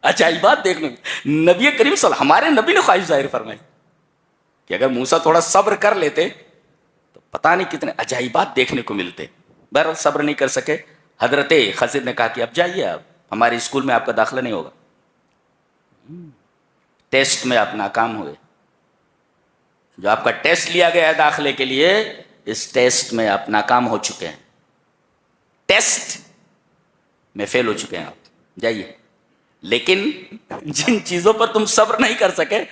عجائبات دیکھنے کو نبی کریم ہمارے نبی نے خواہش ظاہر فرمائی کہ اگر موسیٰ تھوڑا صبر کر لیتے تو پتہ نہیں کتنے عجائبات دیکھنے کو ملتے. بہرحال صبر نہیں کر سکے. حضرت خضر نے کہا کہ اب جائیے، آپ ہمارے اسکول میں آپ کا داخلہ نہیں ہوگا. ٹیسٹ میں آپ ناکام ہوئے، جو آپ کا ٹیسٹ لیا گیا ہے داخلے کے لیے اس ٹیسٹ میں آپ ناکام ہو چکے ہیں، ٹیسٹ میں فیل ہو چکے ہیں آپ، جائیے. لیکن جن چیزوں پر تم صبر نہیں کر سکے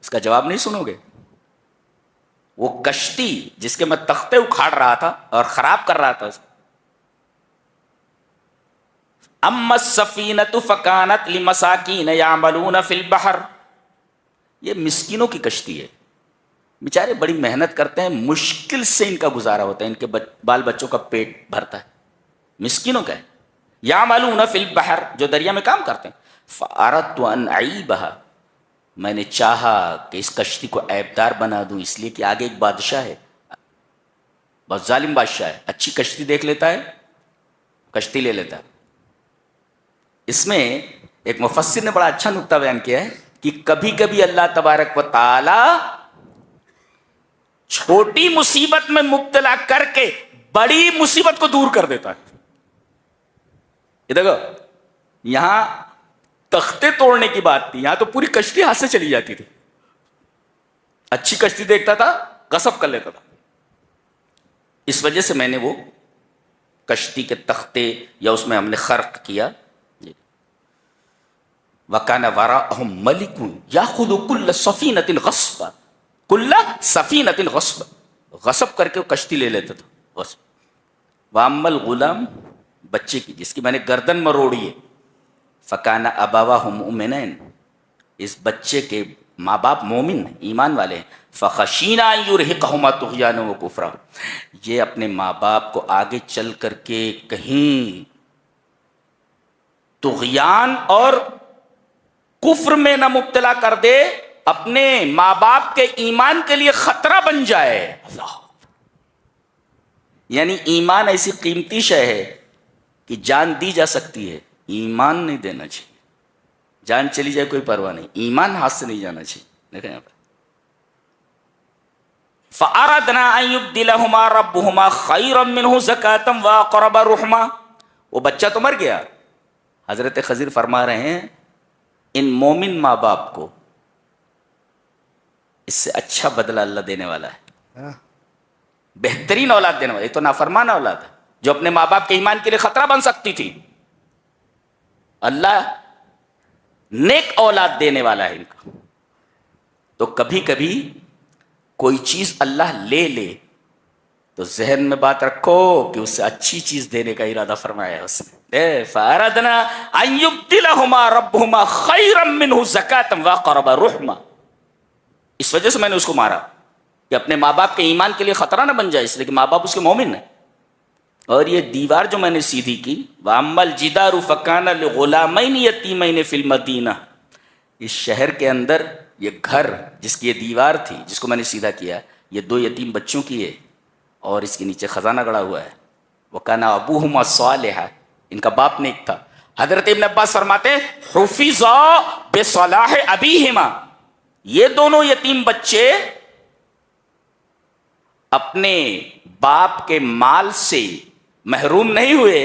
اس کا جواب نہیں سنو گے. وہ کشتی جس کے میں تختے اکھاڑ رہا تھا اور خراب کر رہا تھا، اما السفینۃ فکانت لمساکین یعملون فی البحر، یہ مسکینوں کی کشتی ہے، بیچارے بڑی محنت کرتے ہیں، مشکل سے ان کا گزارا ہوتا ہے، ان کے بال بچوں کا پیٹ بھرتا ہے، مسکینوں کا ہے. یعملون فی البحر، جو دریا میں کام کرتے ہیں. فاردت ان اعیبها، میں نے چاہا کہ اس کشتی کو عیبدار بنا دوں، اس لیے کہ آگے ایک بادشاہ ہے، بہت ظالم بادشاہ ہے، اچھی کشتی دیکھ لیتا ہے کشتی لے لیتا ہے. اس میں ایک مفسر نے بڑا اچھا نکتہ بیان کیا ہے کہ کبھی کبھی اللہ تبارک و تعالی چھوٹی مصیبت میں مبتلا کر کے بڑی مصیبت کو دور کر دیتا ہے. یہ دیکھو یہاں تختے توڑنے کی بات تھی، یہاں تو پوری کشتی ہاتھ سے چلی جاتی تھی. اچھی کشتی دیکھتا تھا غصب کر لیتا تھا. اس وجہ سے میں نے وہ کشتی کے تختے یا اس میں ہم نے خرق کیا. وَكَانَ وَرَاءَهُمْ مَلِكٌ يَأْخُذُ كُلَّ سَفِينَةٍ غَصْبًا، كُلَّ سَفِينَةٍ غَصْبًا، غصب کر کے وہ کشتی لے لیتا تھا غصب. وَأَمَّا الْغُلَامُ، بچے کی جس کی میں نے گردن مروڑی ہے، فَكَانَ أَبَوَاهُ مُؤْمِنَيْنِ، اس بچے کے ماں باپ مومن ہیں، ایمان والے ہیں. فَخَشِينَا أَن يُرْهِقَهُمَا طُغْيَانًا وَكُفْرًا، یہ اپنے ماں باپ کو آگے چل کر کے کہیں طغیان اور کفر میں نہ مبتلا کر دے، اپنے ماں باپ کے ایمان کے لیے خطرہ بن جائے. اللہ، یعنی ایمان ایسی قیمتی شے ہے کہ جان دی جا سکتی ہے، ایمان نہیں دینا چاہیے. جان چلی جائے کوئی پرواہ نہیں، ایمان ہاتھ سے نہیں جانا چاہیے. دیکھیں یہاں پر فَأَرَدْنَا أَن يُبْدِلَهُمَا رَبُّهُمَا خَيْرًا مِّنْهُ زَكَاةً وَأَقْرَبَ رُحْمًا. وہ بچہ تو مر گیا، حضرت خضر فرما رہے ہیں ان مومن ماں باپ کو اس سے اچھا بدلہ اللہ دینے والا ہے، بہترین اولاد دینے والا. یہ تو نافرمان اولاد ہے جو اپنے ماں باپ کے ایمان کے لیے خطرہ بن سکتی تھی. اللہ نیک اولاد دینے والا ہے ان کا. تو کبھی کبھی کوئی چیز اللہ لے لے تو ذہن میں بات رکھو کہ اس سے اچھی چیز دینے کا ارادہ فرمایا ہے اس نے. فَأَرَدْنَا أَن يُبْدِلَهُمَا رَبُّهُمَا خَيْرًا مِّنْهُ زَكَاةً وَأَقْرَبَ رُحْمًا. اس وجہ سے میں نے اس کو مارا کہ اپنے ماں باپ کے ایمان کے لیے خطرہ نہ بن جائے، اس لیے کہ ماں باپ اس کے مومن ہیں. اور یہ دیوار جو میں نے سیدھی کی، وَأَمَّا الْجِدَارُ فَكَانَ لِغُلَامَيْنِ يَتِيمَيْنِ فِي الْمَدِينَةِ، اس شہر کے اندر یہ گھر جس کی یہ دیوار تھی جس کو میں نے سیدھا کیا، یہ دو یتیم بچوں کی ہے اور اس کے نیچے خزانہ گڑا ہوا ہے. وَكَانَ أَبُوهُمَا صَالِحًا، ان کا باپ نیک تھا. حضرت ابن عباس فرماتے ہیں حُفِظَا بِصَلَاحِ أَبِيهِمَا، یہ دونوں یتیم بچے اپنے باپ کے مال سے محروم نہیں ہوئے،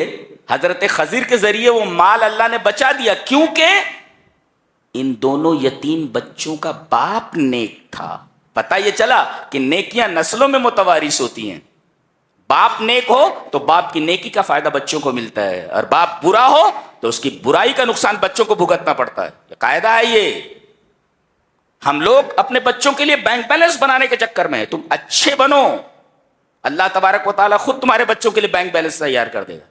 حضرت خضر کے ذریعے وہ مال اللہ نے بچا دیا، کیونکہ ان دونوں یتیم بچوں کا باپ نیک تھا۔ پتہ یہ چلا کہ نیکیاں نسلوں میں متوارث ہوتی ہیں۔ باپ نیک ہو تو باپ کی نیکی کا فائدہ بچوں کو ملتا ہے، اور باپ برا ہو تو اس کی برائی کا نقصان بچوں کو بھگتنا پڑتا ہے۔ یہ قاعدہ ہے۔ یہ ہم لوگ اپنے بچوں کے لیے بینک بیلنس بنانے کے چکر میں ہیں۔ تم اچھے بنو، اللہ تبارک و تعالیٰ خود تمہارے بچوں کے لیے بینک بیلنس تیار کر دے گا۔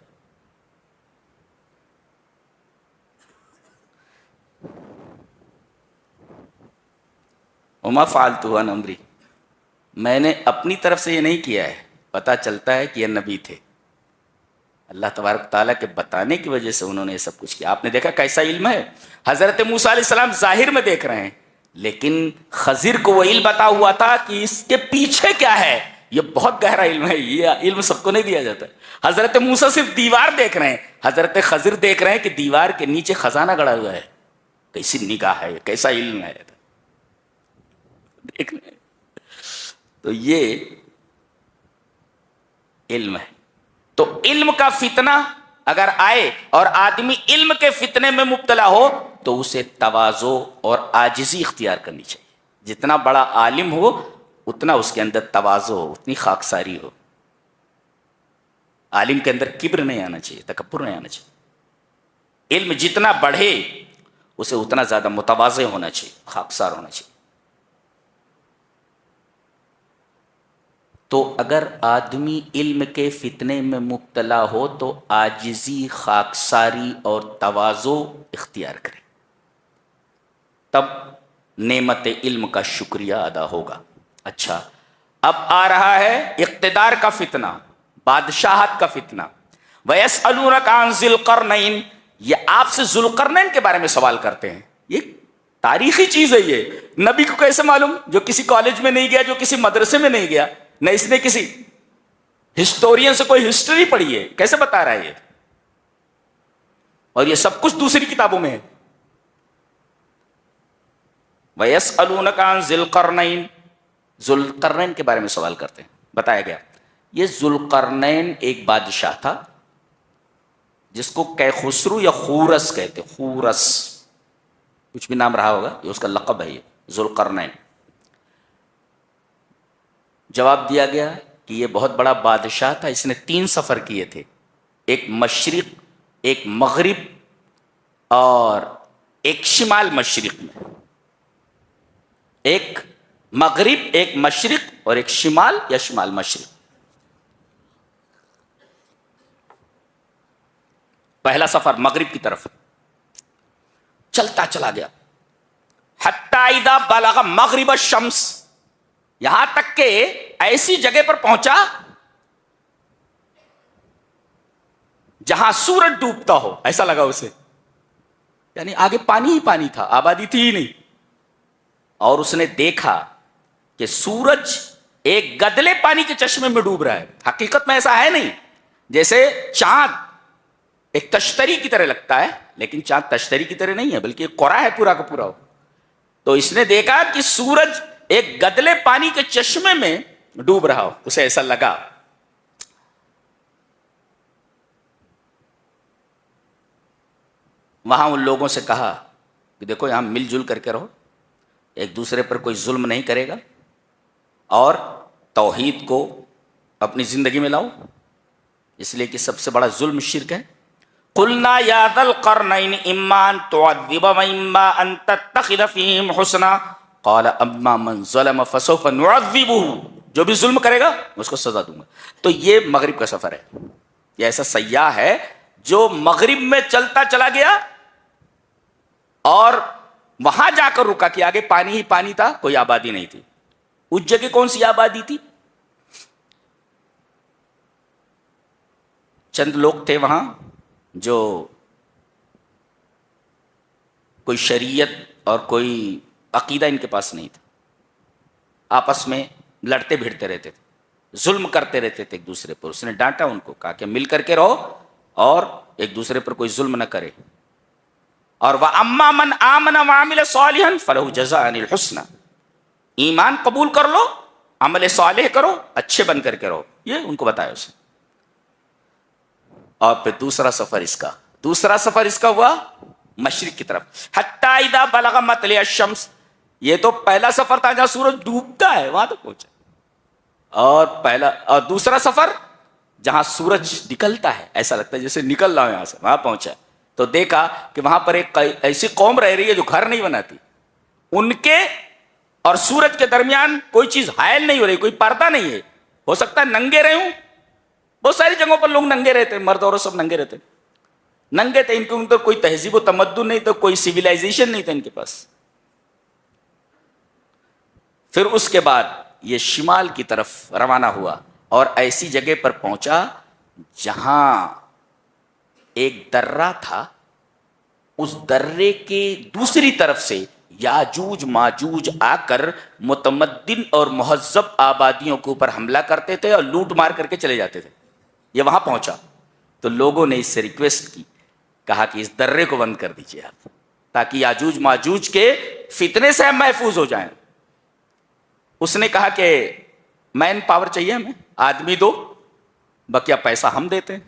وما فعلت عن امری، میں نے اپنی طرف سے یہ نہیں کیا ہے، پتہ چلتا ہے کہ یہ نبی تھے، اللہ تبارک تعالیٰ کے بتانے کی وجہ سے انہوں نے یہ سب کچھ کیا۔ آپ نے دیکھا کیسا علم ہے۔ حضرت موسیٰ علیہ السلام ظاہر میں دیکھ رہے ہیں، لیکن خضر کو وہ علم بتا ہوا تھا کہ اس کے پیچھے کیا ہے۔ یہ بہت گہرا علم ہے، یہ علم سب کو نہیں دیا جاتا۔ حضرت موسیٰ صرف دیوار دیکھ رہے ہیں، حضرت خضر دیکھ رہے ہیں کہ دیوار کے نیچے خزانہ گڑا ہوا ہے۔ کیسی نگاہ ہے، کیسا علم ہے، دیکھ رہے ہیں۔ تو یہ علم ہے۔ تو علم کا فتنہ اگر آئے اور آدمی علم کے فتنے میں مبتلا ہو تو اسے تواضع اور عاجزی اختیار کرنی چاہیے۔ جتنا بڑا عالم ہو اتنا اس کے اندر تواضع ہو، اتنی خاکساری ہو۔ عالم کے اندر کبر نہیں آنا چاہیے، تکبر نہیں آنا چاہیے۔ علم جتنا بڑھے اسے اتنا زیادہ متواضع ہونا چاہیے، خاکسار ہونا چاہیے۔ تو اگر آدمی علم کے فتنے میں مبتلا ہو تو عاجزی، خاکساری اور تواضع اختیار کرے، تب نعمت علم کا شکریہ ادا ہوگا۔ اچھا، اب آ رہا ہے اقتدار کا فتنہ، بادشاہت کا فتنہ۔ وَيَسْأَلُونَكَ عَنْ ذِي الْقَرْنَيْنِ، یہ آپ سے ذوالقرنین کے بارے میں سوال کرتے ہیں۔ یہ تاریخی چیز ہے۔ یہ نبی کو کیسے معلوم؟ جو کسی کالج میں نہیں گیا، جو کسی مدرسے میں نہیں گیا، نہ اس نے کسی ہسٹورین سے کوئی ہسٹری پڑھی ہے، کیسے بتا رہا ہے یہ؟ اور یہ سب کچھ دوسری کتابوں میں ہے۔ وَيَسْأَلُونَكَ عَنْ ذِي الْقَرْنَيْنِ، ذوالقرنین کے بارے میں سوال کرتے ہیں۔ بتایا گیا یہ ذوالقرنین ایک بادشاہ تھا جس کو کیخسرو یا خورس کہتے، خورس کچھ بھی نام رہا ہوگا، یہ اس کا لقب ہے، یہ ذوالقرنین۔ جواب دیا گیا کہ یہ بہت بڑا بادشاہ تھا، اس نے 3 سفر کیے تھے، ایک مشرق، ایک مغرب اور ایک شمال مشرق میں۔ ایک مغرب، ایک مشرق اور ایک شمال یا شمال مشرق۔ پہلا سفر مغرب کی طرف، چلتا چلا گیا حتی اذا بلغ مغرب الشمس، یہاں تک کہ ایسی جگہ پر پہنچا جہاں سورج ڈوبتا ہو، ایسا لگا اسے، یعنی آگے پانی ہی پانی تھا، آبادی تھی ہی نہیں۔ اور اس نے دیکھا کہ سورج ایک گدلے پانی کے چشمے میں ڈوب رہا ہے۔ حقیقت میں ایسا ہے نہیں، جیسے چاند ایک تشتری کی طرح لگتا ہے، لیکن چاند تشتری کی طرح نہیں ہے، بلکہ ایک قرا ہے پورا کا پورا ہو۔ تو اس نے دیکھا کہ سورج ایک گدلے پانی کے چشمے میں ڈوب رہا ہو، اسے ایسا لگا۔ وہاں ان لوگوں سے کہا کہ دیکھو یہاں مل جل کر کے رہو، ایک دوسرے پر کوئی ظلم نہیں کرے گا، اور توحید کو اپنی زندگی میں لاؤ، اس لیے کہ سب سے بڑا ظلم شرک ہے۔ قلنا یا ذا القرنین اما ان تعذب و اما ان تتخذ فیہم حسنا قال اما من ظلم فسوف نعذبہ، جو بھی ظلم کرے گا اس کو سزا دوں گا۔ تو یہ مغرب کا سفر ہے۔ یہ ایسا سیاح ہے جو مغرب میں چلتا چلا گیا اور وہاں جا کر رکا کہ آگے پانی ہی پانی تھا، کوئی آبادی نہیں تھی۔ اس جگہ کون سی آبادی تھی؟ چند لوگ تھے وہاں جو کوئی شریعت اور کوئی عقیدہ ان کے پاس نہیں تھا، آپس میں لڑتے بھیڑتے رہتے تھے، ظلم کرتے رہتے تھے ایک دوسرے پر۔ اس نے ڈانٹا ان کو، کہا کہ مل کر کے رہو اور ایک دوسرے پر کوئی ظلم نہ کرے۔ اور وَأَمَّا مَنْ آمَنَ وَعَمِلَ صَالِحًا فَلَهُ جَزَاءً الْحُسْنَى، ایمان قبول کر لو، عمل صالح کرو، اچھے بن کر کے رہو، یہ ان کو بتایا اسے۔ اور پھر دوسرا سفر اس کا ہوا مشرق کی طرف، حتی اذا بلغ مطلع الشمس، یہ تو پہلا سفر تھا جہاں سورج ڈوبتا ہے وہاں تک پہنچا، اور دوسرا سفر جہاں سورج نکلتا ہے، ایسا لگتا ہے جیسے نکل رہا ہوں یہاں سے، وہاں پہنچا تو دیکھا کہ وہاں پر ایک ایسی قوم رہ رہی ہے جو گھر نہیں بناتی، ان کے اور سورج کے درمیان کوئی چیز حائل نہیں ہو رہی، کوئی پردہ نہیں ہے، ہو سکتا ہے ننگے رہے ہوں، بہت ساری جگہوں پر لوگ ننگے رہتے، مرد عورت سب ننگے رہتے، ننگے تھے، ان کے اندر کوئی تہذیب و تمدن نہیں تھا، کوئی سیویلائزیشن نہیں تھا ان کے پاس۔ پھر اس کے بعد یہ شمال کی طرف روانہ ہوا اور ایسی جگہ پر پہنچا جہاں ایک درہ تھا، اس درے کے دوسری طرف سے یاجوج ماجوج آ کر متمدن اور مہذب آبادیوں کے اوپر حملہ کرتے تھے اور لوٹ مار کر کے چلے جاتے تھے۔ یہ وہاں پہنچا تو لوگوں نے اس سے ریکویسٹ کی، کہا کہ اس درے کو بند کر دیجیے آپ، تاکہ یاجوج ماجوج کے فتنے سے ہم محفوظ ہو جائیں۔ اس نے کہا کہ مین پاور چاہیے ہمیں، آدمی دو، بقیہ پیسہ ہم دیتے ہیں۔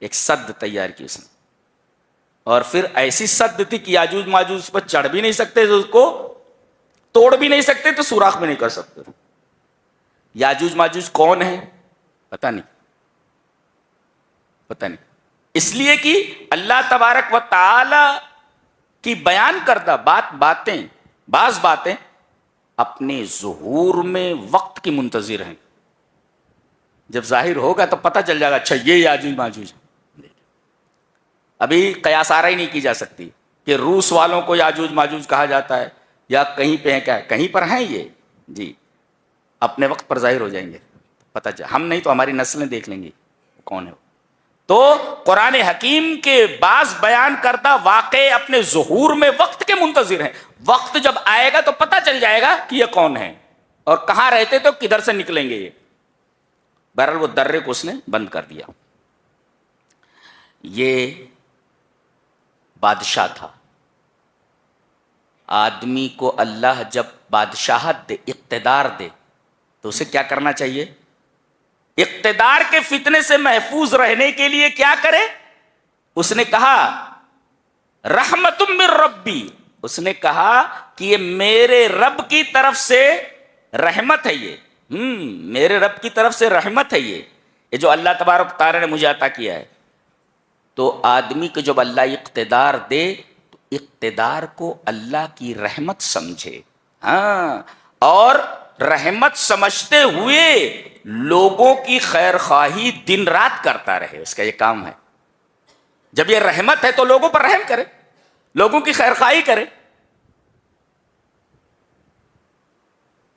ایک سد تیار کی اس نے، اور پھر ایسی سد تھی کہ یاجوج ماجوج اس پر چڑھ بھی نہیں سکتے تھے، اس کو توڑ بھی نہیں سکتے تو سوراخ بھی نہیں کر سکتے تھے۔ یاجوج ماجوج کون ہے پتہ نہیں، اس لیے کہ اللہ تبارک و تعالی کی بیان کردہ بعض باتیں اپنے ظہور میں وقت کی منتظر ہیں، جب ظاہر ہوگا تو پتہ چل جائے گا اچھا یہ یاجوج ماجوج ہے۔ ابھی قیاس آرائی نہیں کی جا سکتی کہ روس والوں کو یاجوج ماجوج کہا جاتا ہے یا کہیں پہ ہے، کیا کہیں پر ہیں یہ، جی اپنے وقت پر ظاہر ہو جائیں گے، پتہ چل، ہم نہیں تو ہماری نسلیں دیکھ لیں گی کون ہے وہ۔ تو قرآن حکیم کے بعض بیان کردہ واقعے اپنے ظہور میں وقت کے منتظر ہیں، وقت جب آئے گا تو پتہ چل جائے گا کہ یہ کون ہے اور کہاں رہتے تو کدھر سے نکلیں گے یہ۔ بہرحال وہ درے کو اس نے بند کر دیا۔ یہ بادشاہ تھا، آدمی کو اللہ جب بادشاہت دے، اقتدار دے، تو اسے کیا کرنا چاہیے؟ اقتدار کے فتنے سے محفوظ رہنے کے لیے کیا کرے؟ اس نے کہا رحمت من ربی، اس نے کہا کہ یہ میرے رب کی طرف سے رحمت ہے، یہ میرے رب کی طرف سے رحمت ہے، یہ جو اللہ تبارک تعالی نے مجھے عطا کیا ہے۔ تو آدمی کو جب اللہ اقتدار دے تو اقتدار کو اللہ کی رحمت سمجھے، ہاں، اور رحمت سمجھتے ہوئے لوگوں کی خیر خواہی دن رات کرتا رہے، اس کا یہ کام ہے۔ جب یہ رحمت ہے تو لوگوں پر رحم کرے، لوگوں کی خیر خواہی کرے۔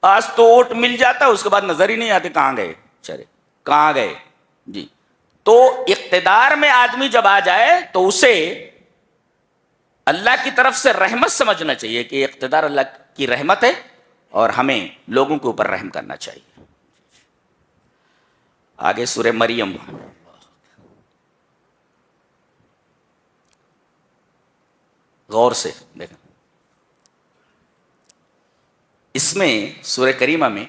آج تو ووٹ مل جاتا ہے، اس کے بعد نظر ہی نہیں آتے کہاں گئے، چلے کہاں گئے، جی۔ تو اقتدار میں آدمی جب آ جائے تو اسے اللہ کی طرف سے رحمت سمجھنا چاہیے کہ اقتدار اللہ کی رحمت ہے اور ہمیں لوگوں کے اوپر رحم کرنا چاہیے۔ آگے سورہ مریم، غور سے دیکھیں، اس میں سورہ کریمہ میں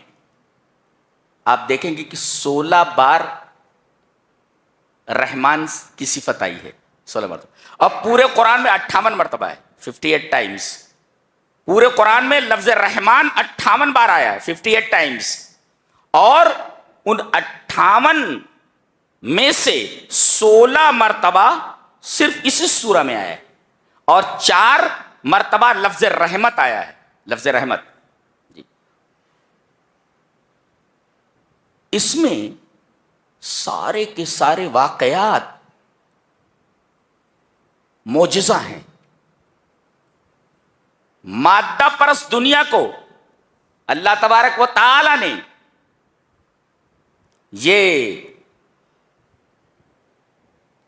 آپ دیکھیں گے کہ 16 بار رحمان کی صفت آئی ہے، 16 مرتبہ، اب پورے قرآن میں 58 مرتبہ ہے، 58 ٹائمز۔ پورے قرآن میں لفظ رحمان 58 بار آیا ہے، 58 ٹائمز، اور ان 58 میں سے 16 مرتبہ صرف اسی سورہ میں آیا ہے، اور 4 مرتبہ لفظ رحمت آیا ہے، لفظ رحمت، جی۔ اس میں سارے کے سارے واقعات معجزہ ہیں۔ مادہ پرست دنیا کو اللہ تبارک و تعالی نے یہ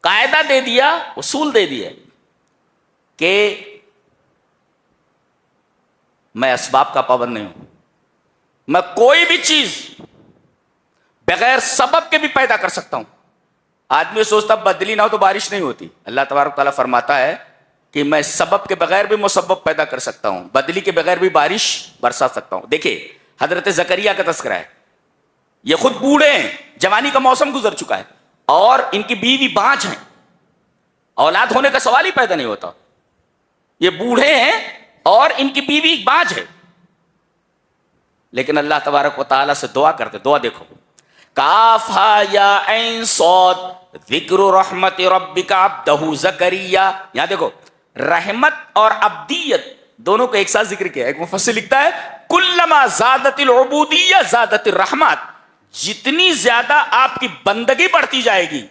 قاعدہ دے دیا، اصول دے دیا کہ میں اسباب کا پابند نہیں ہوں، میں کوئی بھی چیز بغیر سبب کے بھی پیدا کر سکتا ہوں۔ آدمی سوچتا بدلی نہ ہو تو بارش نہیں ہوتی، اللہ تبارک تعالیٰ فرماتا ہے کہ میں سبب کے بغیر بھی مسبب پیدا کر سکتا ہوں، بدلی کے بغیر بھی بارش برسا سکتا ہوں۔ دیکھیں حضرت زکریا کا تذکرہ ہے، یہ خود بوڑھے ہیں، جوانی کا موسم گزر چکا ہے، اور ان کی بیوی بانجھ ہیں، اولاد ہونے کا سوال ہی پیدا نہیں ہوتا، یہ بوڑھے ہیں اور ان کی بیوی بانجھ ہے، لیکن اللہ تبارک و تعالیٰ سے دعا کرتے، دعا دیکھو، کاف ہا یا عین صاد ذکر رحمت ربک عبدہ زکریا، یہاں دیکھو رحمت اور عبدیت دونوں کو ایک ساتھ ذکر کیا. ایک مفسر لکھتا ہے کلما زادت العبودیہ زادت الرحمت، جتنی زیادہ آپ کی بندگی بڑھتی جائے گی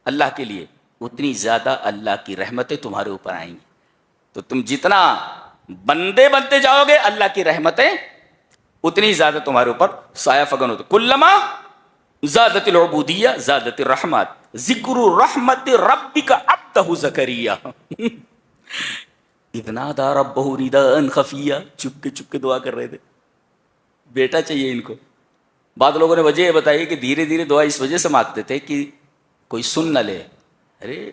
اللہ کے لیے اتنی زیادہ اللہ کی رحمتیں تمہارے اوپر آئیں گی. تو تم جتنا بندے بنتے جاؤ گے اللہ کی رحمتیں اتنی زیادہ تمہارے اوپر سایہ فگن ہوتے. کلما زادت العبودیہ زادت الرحمت ذکر رحمت ربک عبدہ زکریا اذ نادى ربہ نداء خفیا، چپ کے دعا کر رہے تھے، بیٹا چاہیے ان کو. بعض لوگوں نے وجہ یہ بتائی کہ دھیرے دھیرے دعا اس وجہ سے مانگتے تھے کہ کوئی سن نہ لے. ارے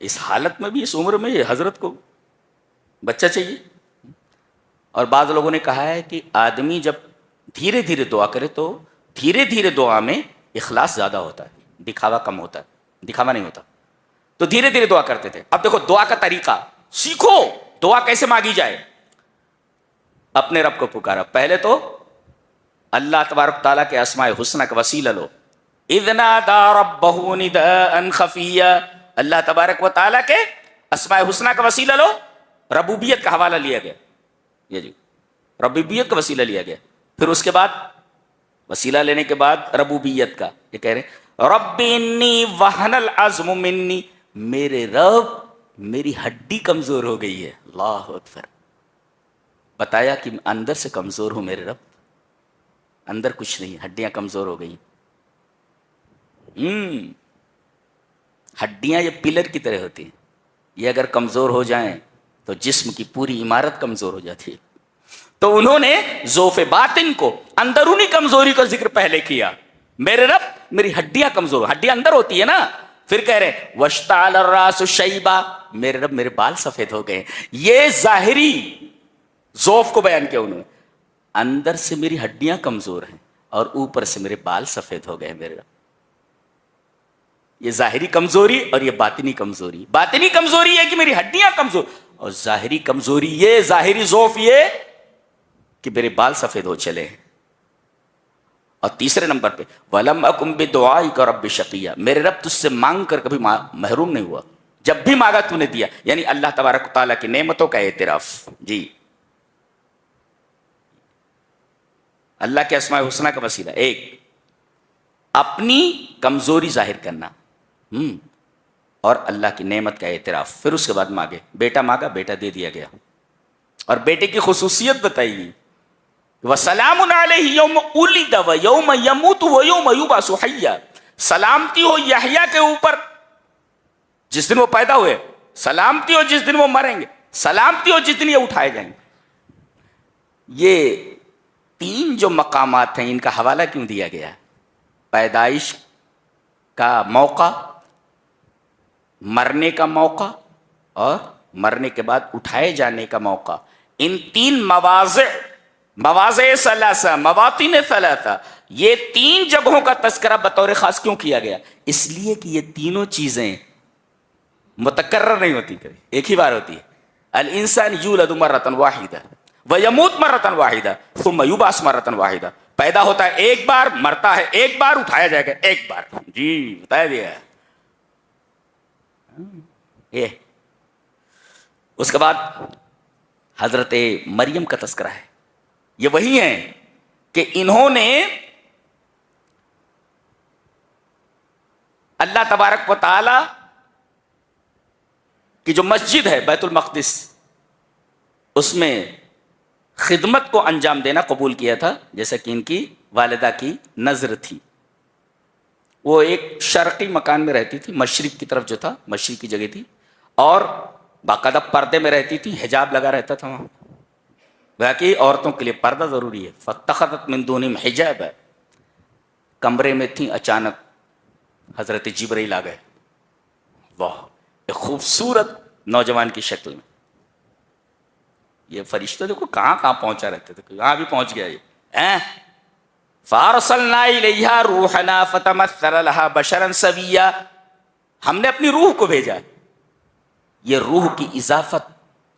اس حالت میں بھی اس عمر میں یہ حضرت کو بچہ چاہیے. اور بعض لوگوں نے کہا ہے کہ آدمی جب دھیرے دھیرے دعا کرے تو دھیرے دھیرے دعا میں اخلاص زیادہ ہوتا ہے، دکھاوا کم ہوتا ہے، دکھاوا نہیں ہوتا. تو دھیرے دھیرے دعا کرتے تھے. اب دیکھو دعا کا طریقہ سیکھو، دعا کیسے مانگی جائے. اپنے رب کو پکارا، پہلے تو اللہ تبارک تعالیٰ کے اسماء حسنہ کا وسیلہ لو. اذ نادى ربہ نداء خفیا، اللہ تبارک و تعالیٰ کے اسماء حسنہ کا وسیلہ لو. ربوبیت کا حوالہ لیا گیا، یہ جی ربوبیت کا وسیلہ لیا گیا. پھر اس کے بعد وسیلہ لینے کے بعد ربوبیت کا یہ کہہ رہے رب انی وہن العظم منی، میرے رب میری ہڈی کمزور ہو گئی ہے. اللہ اکبر، بتایا کہ اندر سے کمزور ہوں میرے رب، اندر کچھ نہیں، ہڈیاں کمزور ہو گئی. ہڈیاں یہ پلر کی طرح ہوتی ہیں، یہ اگر کمزور ہو جائیں تو جسم کی پوری عمارت کمزور ہو جاتی ہے. تو انہوں نے ذوف باطن کو، اندرونی کمزوری کا ذکر پہلے کیا. میرے رب میری ہڈیاں کمزور، ہڈیاں اندر ہوتی ہے نا. پھر کہہ رہے واشتعل الراس شیبا، میرے رب میرے بال سفید ہو گئے. یہ ظاہری ذوف کو بیان کیا انہوں نے، اندر سے میری ہڈیاں کمزور ہیں اور اوپر سے میرے بال سفید ہو گئے میرے رب. یہ ظاہری کمزوری اور یہ باطنی کمزوری. باطنی کمزوری ہے کہ میری ہڈیاں کمزور، اور ظاہری کمزوری یہ، ظاہری ذوف یہ کہ میرے بال سفید ہو چلے ہیں. اور تیسرے نمبر پہ وَلَمْ أَكُمْ بِدُعَائِكَ رَبِّ شَقِيًّا، میرے رب تجھ سے مانگ کر کبھی محروم نہیں ہوا، جب بھی مانگا تو نے دیا. یعنی اللہ تبارک و تعالیٰ کی نعمتوں کا اعتراف. جی اللہ کے اسماء حسنہ کا وسیلہ ایک اپنی کمزوری ظاہر کرنا، اور اللہ کی نعمت کا اعتراف. پھر اس کے بعد مانگے، بیٹا مانگا، بیٹا دے دیا گیا. اور بیٹے کی خصوصیت بتائی گئی، وَسَلَامٌ عَلَيْهِ يَوْمَ وُلِدَ وَيَوْمَ يَمُوتُ وَيَوْمَ يُبْعَثُ حَيًّا، سلامتی ہو یحییٰ کے اوپر جس دن وہ پیدا ہوئے، سلامتی ہو جس دن وہ مریں گے، سلامتی ہو جس دن یہ اٹھائے جائیں گے. یہ تین جو مقامات ہیں ان کا حوالہ کیوں دیا گیا؟ پیدائش کا موقع، مرنے کا موقع، اور مرنے کے بعد اٹھائے جانے کا موقع. ان تین مواضع ثلاثہ، مواطن ثلاثہ، یہ تین جگہوں کا تذکرہ بطور خاص کیوں کیا گیا؟ اس لیے کہ یہ تینوں چیزیں متکرر نہیں ہوتی، کبھی ایک ہی بار ہوتی ہے. الانسان یولد مرۃ واحدہ ویموت مرۃ واحدہ ثم یبعث مرۃ واحدہ، پیدا ہوتا ہے ایک بار، مرتا ہے ایک بار، اٹھایا جائے گا ایک بار. جی بتایا دیا ہے. یہ اس کے بعد حضرت مریم کا تذکرہ ہے. یہ وہی ہیں کہ انہوں نے اللہ تبارک و تعالی کی جو مسجد ہے بیت المقدس، اس میں خدمت کو انجام دینا قبول کیا تھا، جیسا کہ ان کی والدہ کی نظر تھی. وہ ایک شرقی مکان میں رہتی تھی، مشرق کی طرف جو تھا، مشرق کی جگہ تھی، اور باقاعدہ پردے میں رہتی تھی، حجاب لگا رہتا تھا وہاں. باقی عورتوں کے لیے پردہ ضروری ہے. فاتخذت من دونہم حجابا، کمرے میں تھیں، اچانک حضرت جبرائیل آ گئے. واہ، ایک خوبصورت نوجوان کی شکل میں. یہ فرشتہ دیکھو کہاں کہاں پہنچا رہتے تھے، کہاں بھی پہنچ گیا یہ. فارسلنا الیہا روحنا فتمثل لها بشرا سویا، ہم نے اپنی روح کو بھیجا. یہ روح کی اضافت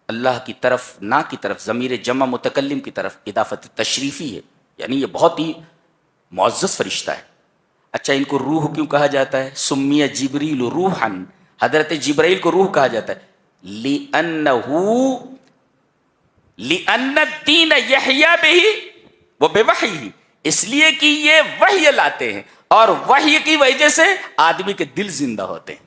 اللہ کی طرف، نا کی طرف، ضمیر جمع متکلم کی طرف اضافت تشریفی ہے، یعنی یہ بہت ہی معزز فرشتہ ہے. اچھا ان کو روح کیوں کہا جاتا ہے؟ سمیہ جبریل روحا، حضرت جبرائیل کو روح کہا جاتا ہے لأن الدین یحییٰ بہ وبوحیہ، اس لیے کہ یہ وحی لاتے ہیں اور وحی کی وجہ سے آدمی کے دل زندہ ہوتے ہیں.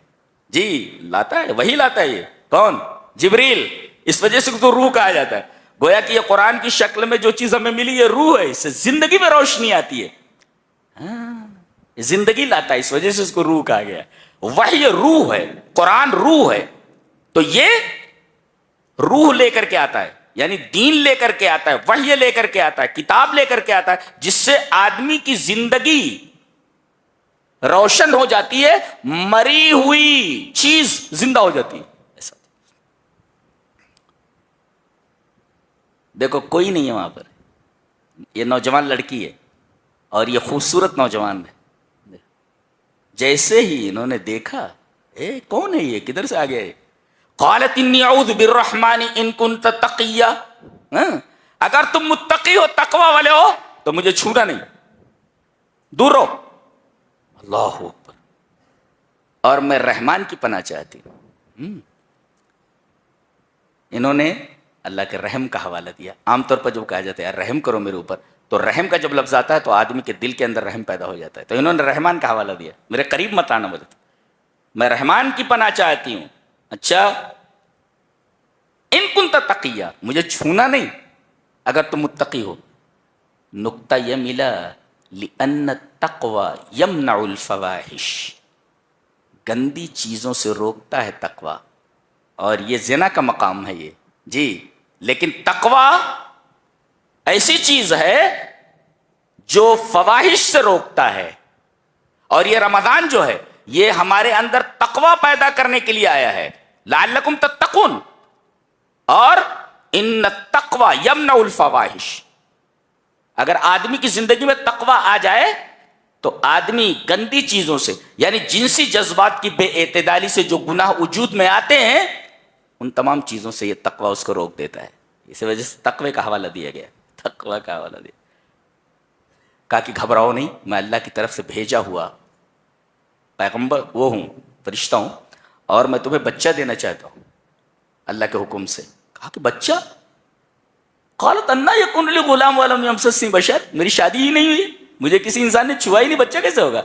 جی لاتا ہے، وہی لاتا ہے. یہ کون؟ جبریل. اس وجہ سے تو روح کہا جاتا ہے. گویا کہ یہ قرآن کی شکل میں جو چیز ہمیں ملی یہ روح ہے، اس سے زندگی میں روشنی آتی ہے. زندگی لاتا ہے، اس وجہ سے اس کو روح کہا گیا. وحی روح ہے، قرآن روح ہے. تو یہ روح لے کر کے آتا ہے، یعنی دین لے کر کے آتا ہے، وحی لے کر کے آتا ہے، کتاب لے کر کے آتا ہے، جس سے آدمی کی زندگی روشن ہو جاتی ہے، مری ہوئی چیز زندہ ہو جاتی ہے. ایسا دیکھو کوئی نہیں ہے وہاں پر، یہ نوجوان لڑکی ہے اور یہ خوبصورت نوجوان ہے. جیسے ہی انہوں نے دیکھا، کون ہے یہ، کدھر سے آ گیا ہے؟ قالت انی اعوذ بالرحمن ان کنت تقیا، اگر تم متقی ہو، تقوی والے ہو تو مجھے چھونا نہیں، دور رہو. اللہ اکبر. اور میں رحمان کی پناہ چاہتی ہوں. انہوں نے اللہ کے رحم کا حوالہ دیا. عام طور پر جب کہا جاتا ہے یار رحم کرو میرے اوپر، تو رحم کا جب لفظ آتا ہے تو آدمی کے دل کے اندر رحم پیدا ہو جاتا ہے. تو انہوں نے رحمان کا حوالہ دیا، میرے قریب مت آنا بولے، میں رحمان کی پناہ چاہتی ہوں. اچھا ان کنت تقیہ، مجھے چھونا نہیں اگر تم متقی ہو. نقطہ یہ ملا لأن التقوی یمنع الفواحش، گندی چیزوں سے روکتا ہے تقوی، اور یہ زنا کا مقام ہے یہ. جی لیکن تقوی ایسی چیز ہے جو فواحش سے روکتا ہے. اور یہ رمضان جو ہے یہ ہمارے اندر تقوی پیدا کرنے کے لیے آیا ہے، لعلکم تتقون. اور ان التقوی یمنع الفواحش، اگر آدمی کی زندگی میں تقوی آ جائے تو آدمی گندی چیزوں سے، یعنی جنسی جذبات کی بے اعتدالی سے جو گناہ وجود میں آتے ہیں، ان تمام چیزوں سے یہ تقوی اس کو روک دیتا ہے. اس وجہ سے تقوی کا حوالہ دیا گیا، تقوی کا حوالہ دیا. کہا کہ گھبراؤ نہیں، میں اللہ کی طرف سے بھیجا ہوا پیغمبر وہ ہوں، فرشتہ ہوں، اور میں تمہیں بچہ دینا چاہتا ہوں اللہ کے حکم سے. کہا کہ بچہ؟ قالت انا یکون لی غلام ولم یمسسنی بشر، میری شادی ہی نہیں ہوئی، مجھے کسی انسان نے چھوا ہی نہیں، بچہ کیسے ہوگا؟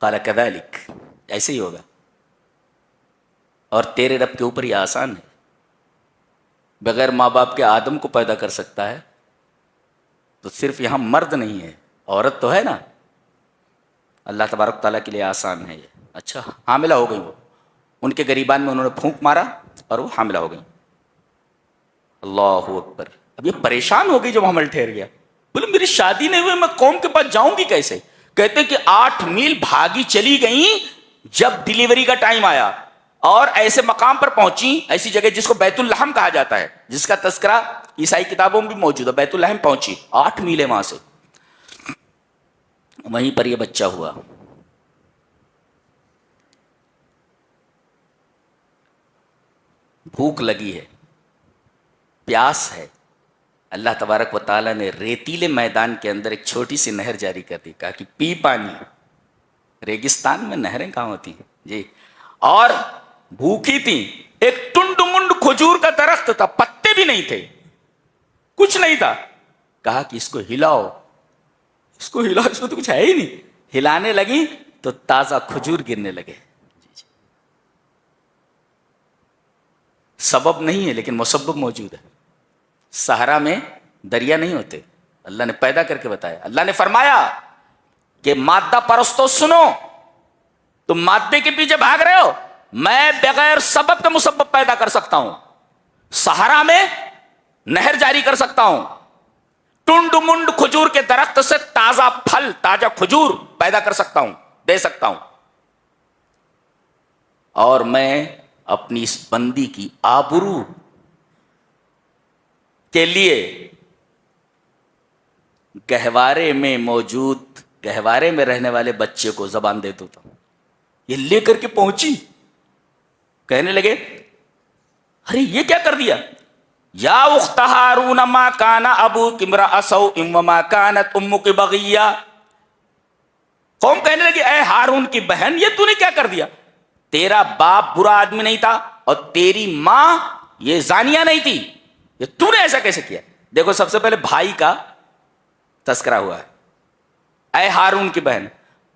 قال کذالک، ایسے ہی ہوگا، اور تیرے رب کے اوپر یہ آسان ہے. بغیر ماں باپ کے آدم کو پیدا کر سکتا ہے، تو صرف یہاں مرد نہیں ہے، عورت تو ہے نا. اللہ تبارک تعالیٰ کے لیے آسان ہے یہ. اچھا حاملہ ہو گئی وہ، ان کے گریبان میں انہوں نے پھونک مارا اور وہ حاملہ ہو گئی. اللہ اکبر. اب یہ پریشان ہو گئی جب حمل ٹھہر گیا، بولے میری شادی نہیں ہوئی، میں قوم کے پاس جاؤں گی کیسے؟ کہتے کہ 8 میل بھاگی چلی گئیں، جب ڈیلیوری کا ٹائم آیا اور ایسے مقام پر پہنچی، ایسی جگہ جس کو بیت الحم کہا جاتا ہے، جس کا تذکرہ عیسائی کتابوں میں بھی موجود ہے. بیت الحم پہنچی، 8 میل ہے وہاں سے، وہیں پر یہ بچہ ہوا. بھوک لگی ہے، پیاس ہے. اللہ تبارک و تعالیٰ نے ریتیلے میدان کے اندر ایک چھوٹی سی نہر جاری کر دی. کہا کہ پی پانی. ریگستان میں نہریں کہاں ہوتی ہیں جی. اور بھوکی تھی. ایک ٹنڈ منڈ کھجور کا درخت تھا، پتے بھی نہیں تھے، کچھ نہیں تھا. کہا کہ اس کو ہلاؤ، اس کو ہلاؤ، اس کو تو کچھ ہے ہی نہیں. ہلانے لگی تو تازہ کھجور گرنے لگے. سبب نہیں ہے لیکن مسبب موجود ہے. صحرا میں دریا نہیں ہوتے، اللہ نے پیدا کر کے بتایا. اللہ نے فرمایا کہ مادہ پرستو سنو، تم مادے کے پیچھے بھاگ رہے ہو، میں بغیر سبب کے مسبب پیدا کر سکتا ہوں. صحرا میں نہر جاری کر سکتا ہوں، ٹنڈ منڈ کھجور کے درخت سے تازہ پھل، تازہ کھجور پیدا کر سکتا ہوں، دے سکتا ہوں. اور میں اپنی اس بندی کی آبرو کے لیے گہوارے میں موجود، گہوارے میں رہنے والے بچے کو زبان دے دیتا ہوں. یہ لے کر کے پہنچی، کہنے لگے ارے یہ کیا کر دیا؟ یا اخت ہارون ما کان ابوک امرأ سوء وما کانت امک بغیہ. قوم کہنے لگی اے ہارون کی بہن، یہ تو نے کیا کر دیا؟ تیرا باپ برا آدمی نہیں تھا اور تیری ماں یہ زانیہ نہیں تھی، یہ تو نے ایسا کیسے کیا؟ دیکھو سب سے پہلے بھائی کا تذکرہ ہوا ہے، اے ہارون کی بہن.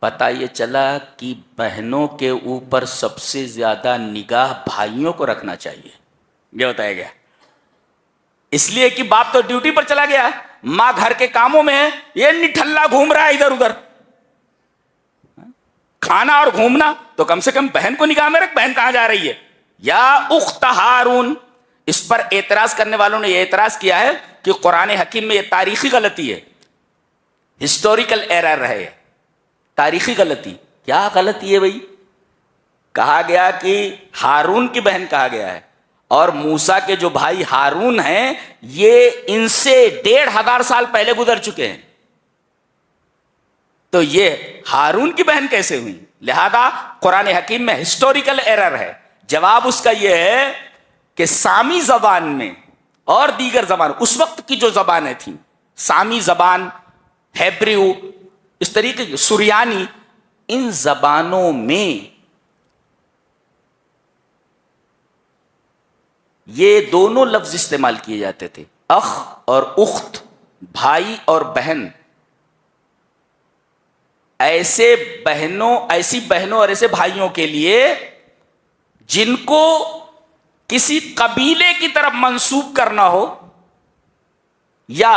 پتہ یہ چلا کہ بہنوں کے اوپر سب سے زیادہ نگاہ بھائیوں کو رکھنا چاہیے، یہ بتایا گیا. اس لیے کہ باپ تو ڈیوٹی پر چلا گیا، ماں گھر کے کاموں میں ہے، یہ نٹھلا گھوم رہا ہے ادھر ادھر. کھانا اور گھومنا تو کم سے کم بہن کو نگاہ میں رکھ، بہن کہاں جا رہی ہے. یا اخت ہارون. اس پر اعتراض کرنے والوں نے یہ اعتراض کیا ہے کہ قرآن حکیم میں یہ تاریخی غلطی ہے، ہسٹوریکل ایرر ہے. تاریخی غلطی کیا غلطی ہے بھائی؟ کہا گیا کہ ہارون کی بہن کہا گیا ہے، اور موسیٰ کے جو بھائی ہارون ہیں یہ ان سے 1500 سال پہلے گزر چکے ہیں، تو یہ ہارون کی بہن کیسے ہوئی؟ لہذا قرآن حکیم میں ہسٹوریکل ایرر ہے. جواب اس کا یہ ہے کہ سامی زبان میں اور دیگر زبان، اس وقت کی جو زبانیں تھیں، سامی زبان، ہیبریو، اس طریقے کی سریانی، ان زبانوں میں یہ دونوں لفظ استعمال کیے جاتے تھے، اخ اور اخت، بھائی اور بہن. ایسی بہنوں اور ایسے بھائیوں کے لیے جن کو کسی قبیلے کی طرف منسوب کرنا ہو یا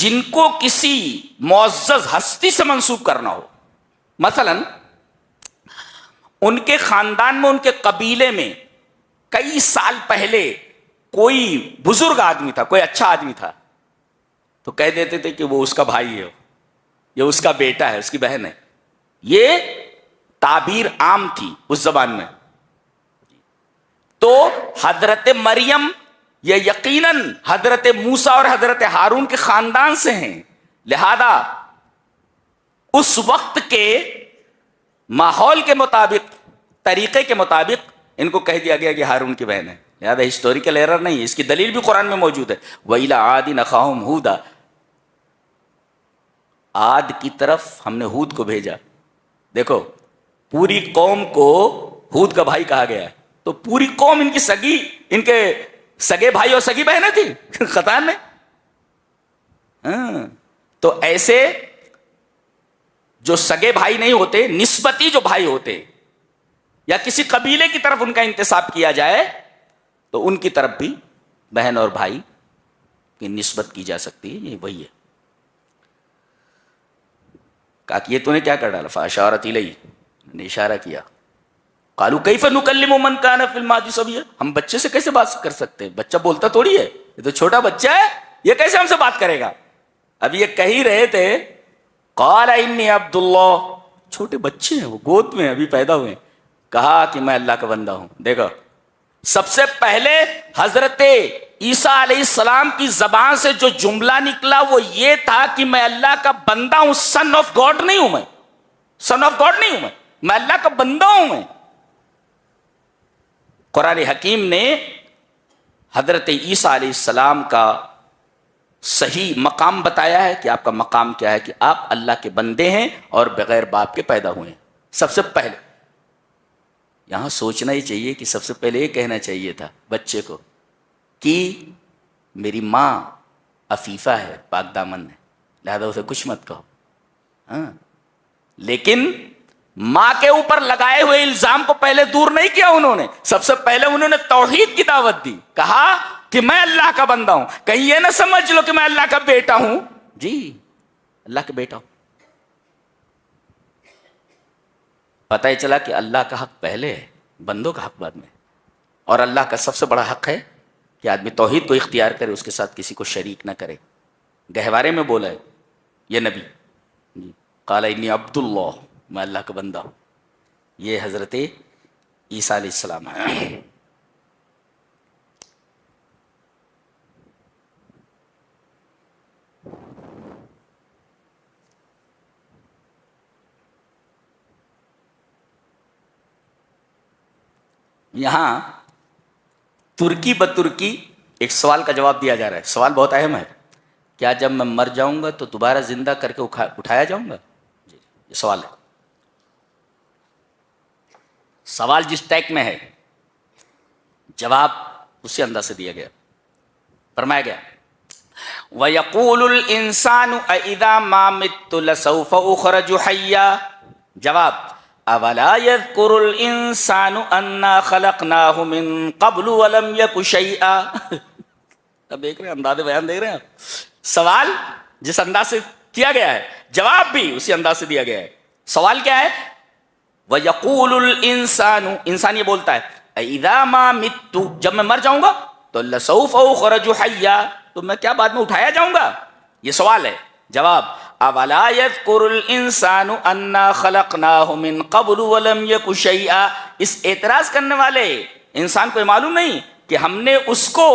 جن کو کسی معزز ہستی سے منسوب کرنا ہو. مثلا ان کے خاندان میں، ان کے قبیلے میں کئی سال پہلے کوئی بزرگ آدمی تھا، کوئی اچھا آدمی تھا، تو کہہ دیتے تھے کہ وہ اس کا بھائی ہے، یہ اس کا بیٹا ہے، اس کی بہن ہے. یہ تعبیر عام تھی اس زبان میں. تو حضرت مریم یہ یقیناً حضرت موسیٰ اور حضرت ہارون کے خاندان سے ہیں، لہذا اس وقت کے ماحول کے مطابق، طریقے کے مطابق ان کو کہہ دیا گیا کہ ہارون کی بہن ہے. لہذا ہسٹوریکل ایرر نہیں ہے، اس کی دلیل بھی قرآن میں موجود ہے. وَإِلَىٰ عَادٍ أَخَاهُمْ هُودًا. عاد کی طرف ہم نے ہود کو بھیجا. دیکھو پوری قوم کو ہود کا بھائی کہا گیا ہے، تو پوری قوم ان کی سگی، ان کے سگے بھائی اور سگی بہنیں تھی خطان میں. تو ایسے جو سگے بھائی نہیں ہوتے، نسبتی جو بھائی ہوتے یا کسی قبیلے کی طرف ان کا انتساب کیا جائے تو ان کی طرف بھی بہن اور بھائی کی نسبت کی جا سکتی ہے. یہ وہی ہے. کہا کہ یہ تو نے کیا کر ڈالا؟ فاشارت الیہ، نے اشارہ کیا. قالوا کیف نکلم من کان فی المہد صبیا. ہم بچے سے کیسے بات کر سکتے ہیں؟ بچہ بولتا تھوڑی ہے، یہ تو چھوٹا بچہ ہے، یہ کیسے ہم سے بات کرے گا؟ اب یہ کہہ ہی رہے تھے قال انی عبد اللہ، چھوٹے بچے ہیں، وہ گود میں ابھی پیدا ہوئے. کہا کہ میں اللہ کا بندہ ہوں. دیکھو سب سے پہلے حضرت عیسیٰ علیہ السلام کی زبان سے جو جملہ نکلا وہ یہ تھا کہ میں اللہ کا بندہ ہوں، سن آف گاڈ نہیں ہوں، میں سن آف گاڈ نہیں ہوں، میں اللہ کا بندہ ہوں. میں قرآن حکیم نے حضرت عیسیٰ علیہ السلام کا صحیح مقام بتایا ہے کہ آپ کا مقام کیا ہے، کہ آپ اللہ کے بندے ہیں اور بغیر باپ کے پیدا ہوئے ہیں. سب سے پہلے یہاں سوچنا ہی چاہیے کہ سب سے پہلے یہ کہنا چاہیے تھا بچے کو کہ میری ماں عفیفہ ہے، پاک دامن ہے، لہذا اسے کچھ مت کہو. لیکن ماں کے اوپر لگائے ہوئے الزام کو پہلے دور نہیں کیا انہوں نے. سب سے پہلے انہوں نے توحید کی دعوت دی، کہا کہ میں اللہ کا بندہ ہوں. کہیں یہ نہ سمجھ لو کہ میں اللہ کا بیٹا ہوں. جی اللہ کا بیٹا ہوں. پتہ ہی چلا کہ اللہ کا حق پہلے ہے، بندوں کا حق بعد میں. اور اللہ کا سب سے بڑا حق ہے کہ آدمی توحید کو اختیار کرے، اس کے ساتھ کسی کو شریک نہ کرے. گہوارے میں بولا ہے یہ نبی، جی قال انی عبد اللہ، میں اللہ کا بندہ ہوں. یہ حضرت عیسیٰ علیہ السلام ہے. یہاں ترکی بترکی ایک سوال کا جواب دیا جا رہا ہے. سوال بہت اہم ہے. کیا جب میں مر جاؤں گا تو دوبارہ زندہ کر کے اٹھایا جاؤں گا؟ جی یہ سوال ہے. سوال جس ٹیک میں ہے جواب اسی انداز سے دیا گیا. فرمایا گیا وَيَقُولُ الْإِنسَانُ أَإِذَا مَا مِتُّ لَسَوْفَ أُخْرَجُ حَيًّا. جواب أَوَلَا يَذْكُرُ الْإِنسَانُ أَنَّا خَلَقْنَاهُ مِن قَبْلُ وَلَمْ يَكُ شَيْئًا. اب دیکھ رہے ہیں انداز بیان دیکھ رہے ہیں. سوال جس انداز سے کیا گیا ہے جواب بھی اسی انداز سے دیا گیا ہے. سوال کیا ہے؟ وَيَقُولُ الْإِنسَانُ انسان یہ بولتا ہے اِذَا مَا مِتُّ جب میں مر جاؤں گا تو لَسَوْفَ أُخْرَجُ حَيًّا تو میں کیا بعد میں اٹھایا جاؤں گا؟ یہ سوال ہے. جواب أَوَلَا يَذْكُرُ الْإِنسَانُ أَنَّا خَلَقْنَاهُ مِن قَبْلُ وَلَمْ يَكُ شَيْئًا. اس اعتراض کرنے والے انسان کو یہ معلوم نہیں کہ ہم نے اس کو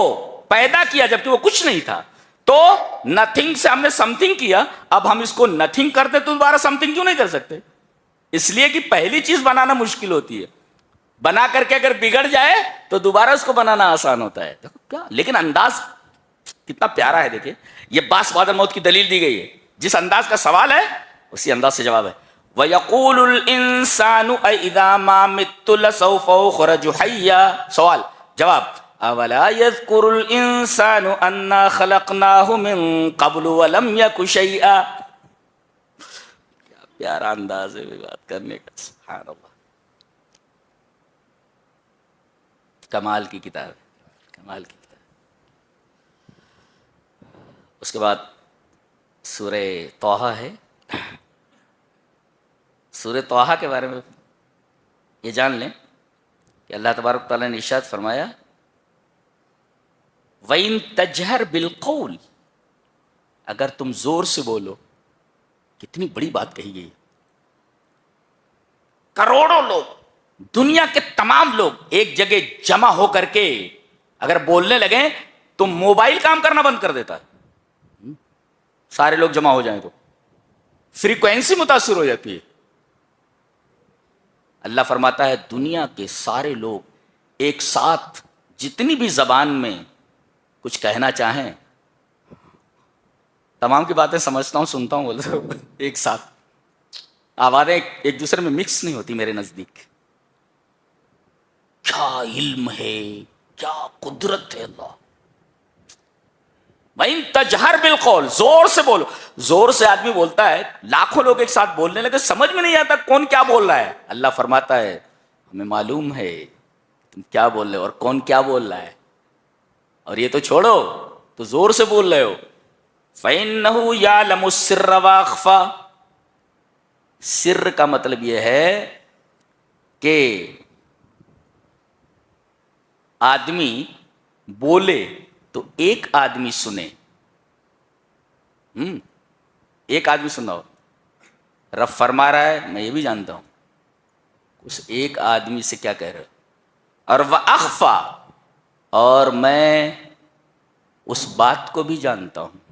پیدا کیا جبکہ وہ کچھ نہیں تھا. تو نتھنگ سے ہم نے سم تھنگ کیا, اب ہم اس کو نتھنگ کرتے تو دوبارہ سم تھنگ کیوں نہیں کر سکتے؟ اس لیے کہ پہلی چیز بنانا مشکل ہوتی ہے, بنا کر کے اگر بگڑ جائے تو دوبارہ اس کو بنانا آسان ہوتا ہے. دیکھو کیا لیکن انداز کتنا پیارا ہے. دیکھیں یہ باس بعد الموت کی دلیل دی گئی ہے. جس انداز کا سوال ہے اسی انداز سے جواب ہے. وَيَقُولُ الْإِنسَانُ أَإِذَا مَا مِتُّ لَسَوْفَ أُخْرَجُ حَيًّا. سوال جواب أَوَلَا يَذْكُرُ الْإِنسَانُ أَنَّا خَلَقْنَاهُ مِن قَبْلُ وَلَمْ يَكُ شَيْئًا. کیا پیارا انداز ہے بات کرنے کا. سبحان اللہ, کمال کی کتاب ہے, کمال کی کتاب. اس کے بعد سورہ طٰہٰ ہے. سورہ طٰہٰ کے بارے میں یہ جان لیں کہ اللہ تبارک تعالیٰ نے ارشاد فرمایا وَإِن تَجْهَرْ بِالْقَوْلِ اگر تم زور سے بولو. کتنی بڑی بات کہی گئی. کروڑوں لوگ, دنیا کے تمام لوگ ایک جگہ جمع ہو کر کے اگر بولنے لگیں تو موبائل کام کرنا بند کر دیتا ہے. سارے لوگ جمع ہو جائیں تو فریکوینسی متاثر ہو جاتی ہے. اللہ فرماتا ہے دنیا کے سارے لوگ ایک ساتھ جتنی بھی زبان میں کچھ کہنا چاہیں, تمام کی باتیں سمجھتا ہوں سنتا ہوں بولتا ہوں ایک ساتھ آوازیں ایک دوسرے میں مکس نہیں ہوتی. میرے نزدیک کیا علم ہے, کیا قدرت ہے اللہ. وَإِن تَجْهَرْ بِالْقَوْلِ زور سے بولو. زور سے آدمی بولتا ہے, لاکھوں لوگ ایک ساتھ بولنے لگے سمجھ میں نہیں آتا کون کیا بول رہا ہے. اللہ فرماتا ہے ہمیں معلوم ہے تم کیا بول رہے ہو اور کون کیا بول رہا ہے, اور یہ تو چھوڑو تو زور سے بول رہے ہو. فَإِنَّهُ يَعْلَمُ السِّرَّ وَأَخْفَى. سر کا مطلب یہ ہے کہ آدمی بولے تو ایک آدمی سنے. ایک آدمی سن رہا ہو, رب فرما رہا ہے میں یہ بھی جانتا ہوں اس ایک آدمی سے کیا کہہ رہے ہو. اور وَأَخْفَى اور میں اس بات کو بھی جانتا ہوں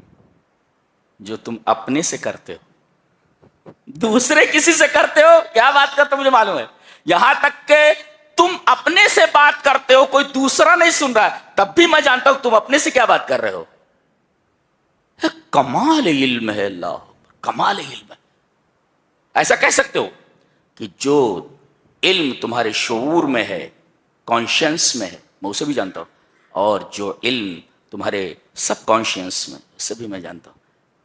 جو تم اپنے سے کرتے ہو. دوسرے کسی سے کرتے ہو, کیا بات کرتے ہو مجھے معلوم ہے. یہاں تک کہ تم اپنے سے بات کرتے ہو کوئی دوسرا نہیں سن رہا تب بھی میں جانتا ہوں تم اپنے سے کیا بات کر رہے ہو. کمال علم ہے اللہ, کمال علم ہے. ایسا کہہ سکتے ہو کہ جو علم تمہارے شعور میں ہے, کانشینس میں ہے, میں اسے بھی جانتا ہوں, اور جو علم تمہارے سب کانشینس میں اسے بھی میں جانتا ہوں.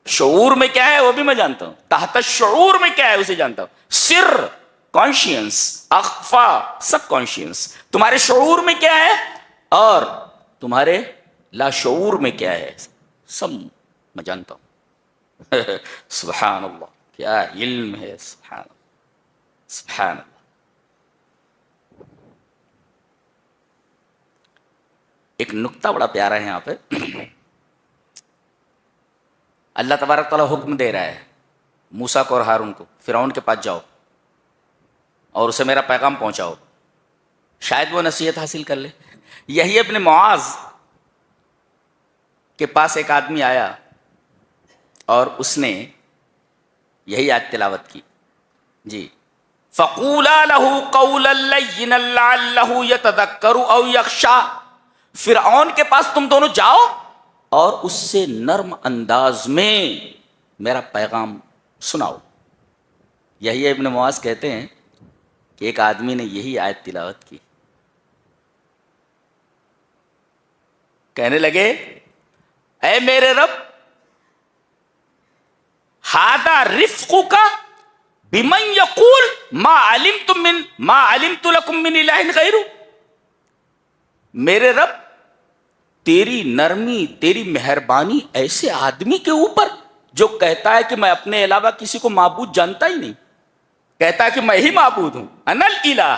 شعور میں کیا ہے وہ بھی میں جانتا ہوں, تحت شعور میں کیا ہے اسے جانتا ہوں. سر کانشینس, اخفا سب کانشینس. تمہارے شعور میں کیا ہے اور تمہارے لاشعور میں کیا ہے سب میں جانتا ہوں. سبحان اللہ, کیا علم ہے. سبحان اللہ, سبحان اللہ. ایک نقطہ بڑا پیارا ہے یہاں پہ. اللہ تبارک تعالیٰ حکم دے رہا ہے موسیٰ کو اور ہارون کو, فرعون کے پاس جاؤ اور اسے میرا پیغام پہنچاؤ, شاید وہ نصیحت حاصل کر لے. یہی ابن معاذ کے پاس ایک آدمی آیا اور اس نے یہی آیت تلاوت کی. جی فَقُولَا لَهُ قَوْلًا لَّيِّنًا لَّعَلَّهُ يَتَذَكَّرُ أَوْ يَخْشَىٰ، فرعون کے پاس تم دونوں جاؤ اور اس سے نرم انداز میں میرا پیغام سناؤ. یحییٰ ابن معاذ کہتے ہیں کہ ایک آدمی نے یہی آیت تلاوت کی، کہنے لگے اے میرے رب، ھذا رفقک بمن یقول ما علمت لکم من الہ غیرہ، میرے رب تیری نرمی تیری مہربانی ایسے آدمی کے اوپر جو کہتا ہے کہ میں اپنے علاوہ کسی کو معبود جانتا ہی نہیں، کہتا ہے کہ میں ہی معبود ہوں، انا الالہ.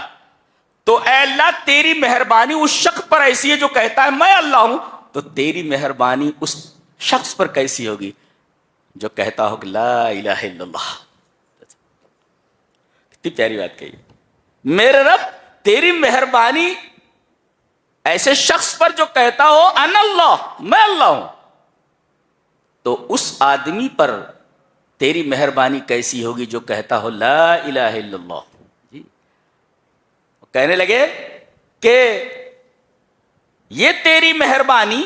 تو اے اللہ تیری مہربانی اس شخص پر ایسی ہے جو کہتا ہے میں اللہ ہوں، تو تیری مہربانی اس شخص پر کیسی ہوگی جو کہتا ہو کہ لا الہ الا اللہ. کتنی پیاری بات کہی. میرے رب تیری مہربانی ایسے شخص پر جو کہتا ہو انا اللہ، میں اللہ ہوں، تو اس آدمی پر تیری مہربانی کیسی ہوگی جو کہتا ہو لا الہ الا اللہ. جی کہنے لگے کہ یہ تیری مہربانی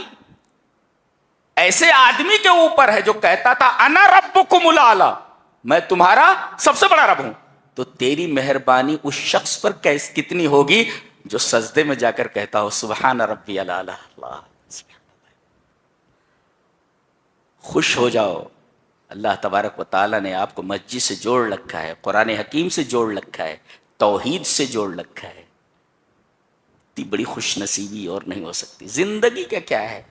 ایسے آدمی کے اوپر ہے جو کہتا تھا انا ربکم الاعلی، میں تمہارا سب سے بڑا رب ہوں، تو تیری مہربانی اس شخص پر کتنی ہوگی جو سجدے میں جا کر کہتا ہو سبحان ربی الاعلی. اللہ خوش ہو جاؤ، اللہ تبارک و تعالیٰ نے آپ کو مسجد سے جوڑ رکھا ہے، قرآن حکیم سے جوڑ رکھا ہے، توحید سے جوڑ رکھا ہے. اتنی بڑی خوش نصیبی اور نہیں ہو سکتی. زندگی کا کیا ہے،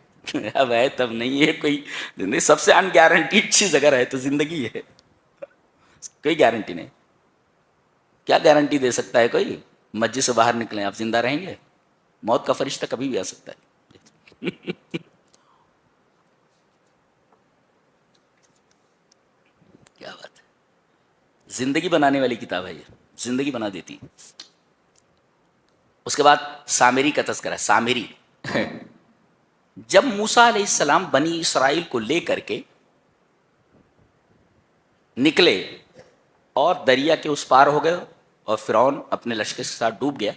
اب ہے تب نہیں ہے کوئی، سب سے ان گارنٹیڈ چیز اگر ہے تو زندگی ہے، کوئی گارنٹی نہیں. کیا گارنٹی دے سکتا ہے کوئی؟ مسجد سے باہر نکلیں آپ زندہ رہیں گے؟ موت کا فرشتہ کبھی بھی آ سکتا ہے. کیا بات ہے، زندگی بنانے والی کتاب ہے یہ، زندگی بنا دیتی. اس کے بعد سامری کا تذکرہ. سامری جب موسیٰ علیہ السلام بنی اسرائیل کو لے کر کے نکلے اور دریا کے اس پار ہو گئے اور فرعون اپنے لشکر کے ساتھ ڈوب گیا،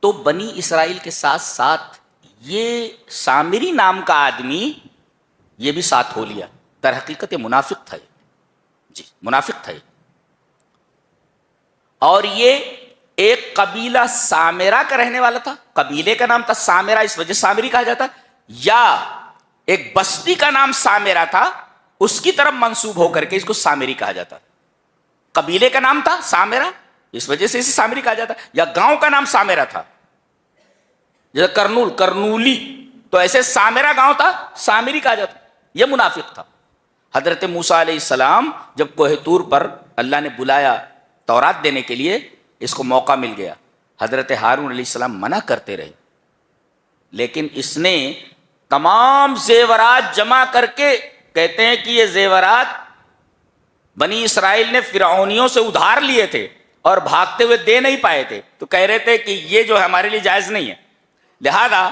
تو بنی اسرائیل کے ساتھ ساتھ یہ سامری نام کا آدمی یہ بھی ساتھ ہو لیا. در حقیقت یہ منافق تھا، جی منافق تھا یہ. اور یہ ایک قبیلہ سامرا کا رہنے والا تھا، قبیلے کا نام تھا سامرا، اس وجہ سامری کہا جاتا. یا ایک بستی کا نام سامرا تھا، اس کی طرف منسوب ہو کر کے اس کو سامری کہا جاتا. قبیلے کا نام تھا سامرا، اس وجہ سے اسے سامری کہا جاتا. یا گاؤں کا نام سامرا تھا، جیسے کرنولی، تو ایسے سامرا گاؤں تھا، سامری کہا جاتا. یہ منافق تھا. حضرت موسیٰ علیہ السلام جب کوہ طور پر اللہ نے بلایا تورات دینے کے لیے، اس کو موقع مل گیا. حضرت ہارون علیہ السلام منع کرتے رہے، لیکن اس نے تمام زیورات جمع کر کے، کہتے ہیں کہ یہ زیورات بنی اسرائیل نے فرعونیوں سے ادھار لیے تھے اور بھاگتے ہوئے دے نہیں پائے تھے، تو کہہ رہے تھے کہ یہ جو ہمارے لیے جائز نہیں ہے. لہذا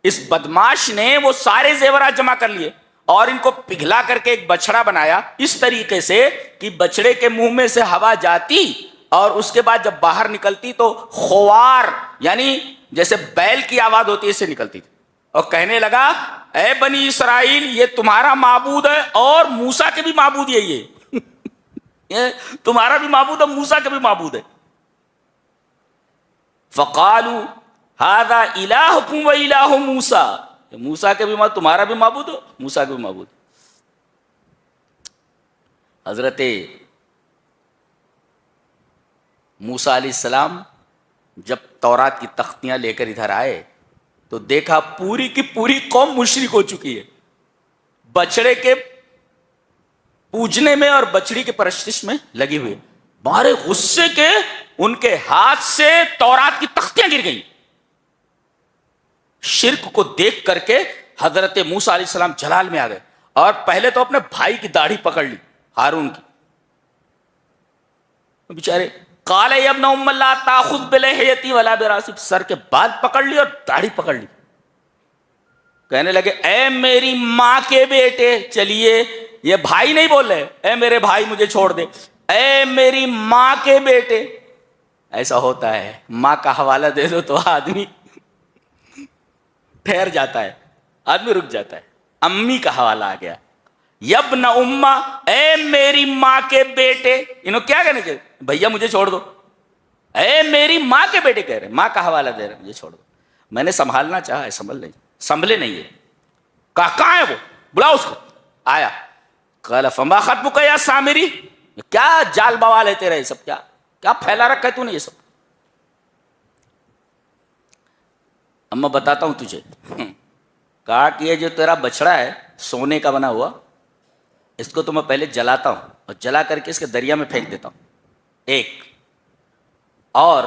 اس بدماش نے وہ سارے زیورات جمع کر لیے اور ان کو پگھلا کر کے ایک بچڑا بنایا، اس طریقے سے کہ بچڑے کے منہ میں سے ہوا جاتی اور اس کے بعد جب باہر نکلتی تو خوار، یعنی جیسے بیل کی آواز ہوتی ہے، اس سے نکلتی تھی. اور کہنے لگا اے بنی اسرائیل، یہ تمہارا معبود ہے اور موسیٰ کے بھی معبود یہی ہے. یہ تمہارا بھی معبود ہے، موسیٰ کا بھی معبود ہے. فقالوا ھذا الہکم و الہ موسیٰ، موسیٰ کے بھی معبود، تمہارا بھی معبود ہو، موسیٰ کا بھی معبود. حضرت موسیٰ علیہ السلام جب تورات کی تختیاں لے کر ادھر آئے تو دیکھا پوری کی پوری قوم مشرک ہو چکی ہے، بچڑے کے پوجنے میں اور بچڑی کے پرستش میں لگی ہوئی. بارے غصے کے ان کے ہاتھ سے تورات کی تختیاں گر گئیں. شرک کو دیکھ کر کے حضرت موسیٰ علیہ السلام جلال میں آ گئے اور پہلے تو اپنے بھائی کی داڑھی پکڑ لی، ہارون کی. بیچارے قال یا ابن ام لا تاخذ بلحیتی ولا براسب، سر کے بال پکڑ لی اور داڑھی پکڑ لی. کہنے لگے اے میری ماں کے بیٹے، چلیے، یہ بھائی نہیں بول رہے، اے میرے بھائی مجھے چھوڑ دے، اے میری ماں کے بیٹے. ایسا ہوتا ہے, ماں کا حوالہ دے دو تو آدمی ٹھہر جاتا ہے, آدمی رک جاتا ہے. امی کا حوالہ آ گیا, یبن اما, اے میری ماں کے بیٹے. انہوں کیا کہنے چاہیے, بھیا مجھے چھوڑ دو. اے میری ماں کے بیٹے کہہ رہے, ماں کا حوالہ دے رہے, مجھے چھوڑ دو. میں نے سنبھالنا چاہا ہے, سنبھلے نہیں ہے. کہاں ہے وہ, بلاؤ اس کو. آیا, قال فما خطبک یا سامری, کیا جال بوال ہے تیرا یہ سب, کیا پھیلا رکھا ہے تو نے یہ سب. اما بتاتا ہوں تجھے. کہا کہ یہ جو تیرا بچڑا ہے سونے کا بنا ہوا, اس کو تو میں پہلے جلاتا ہوں اور جلا کر کے اس کے دریا میں پھینک دیتا ہوں, ایک. اور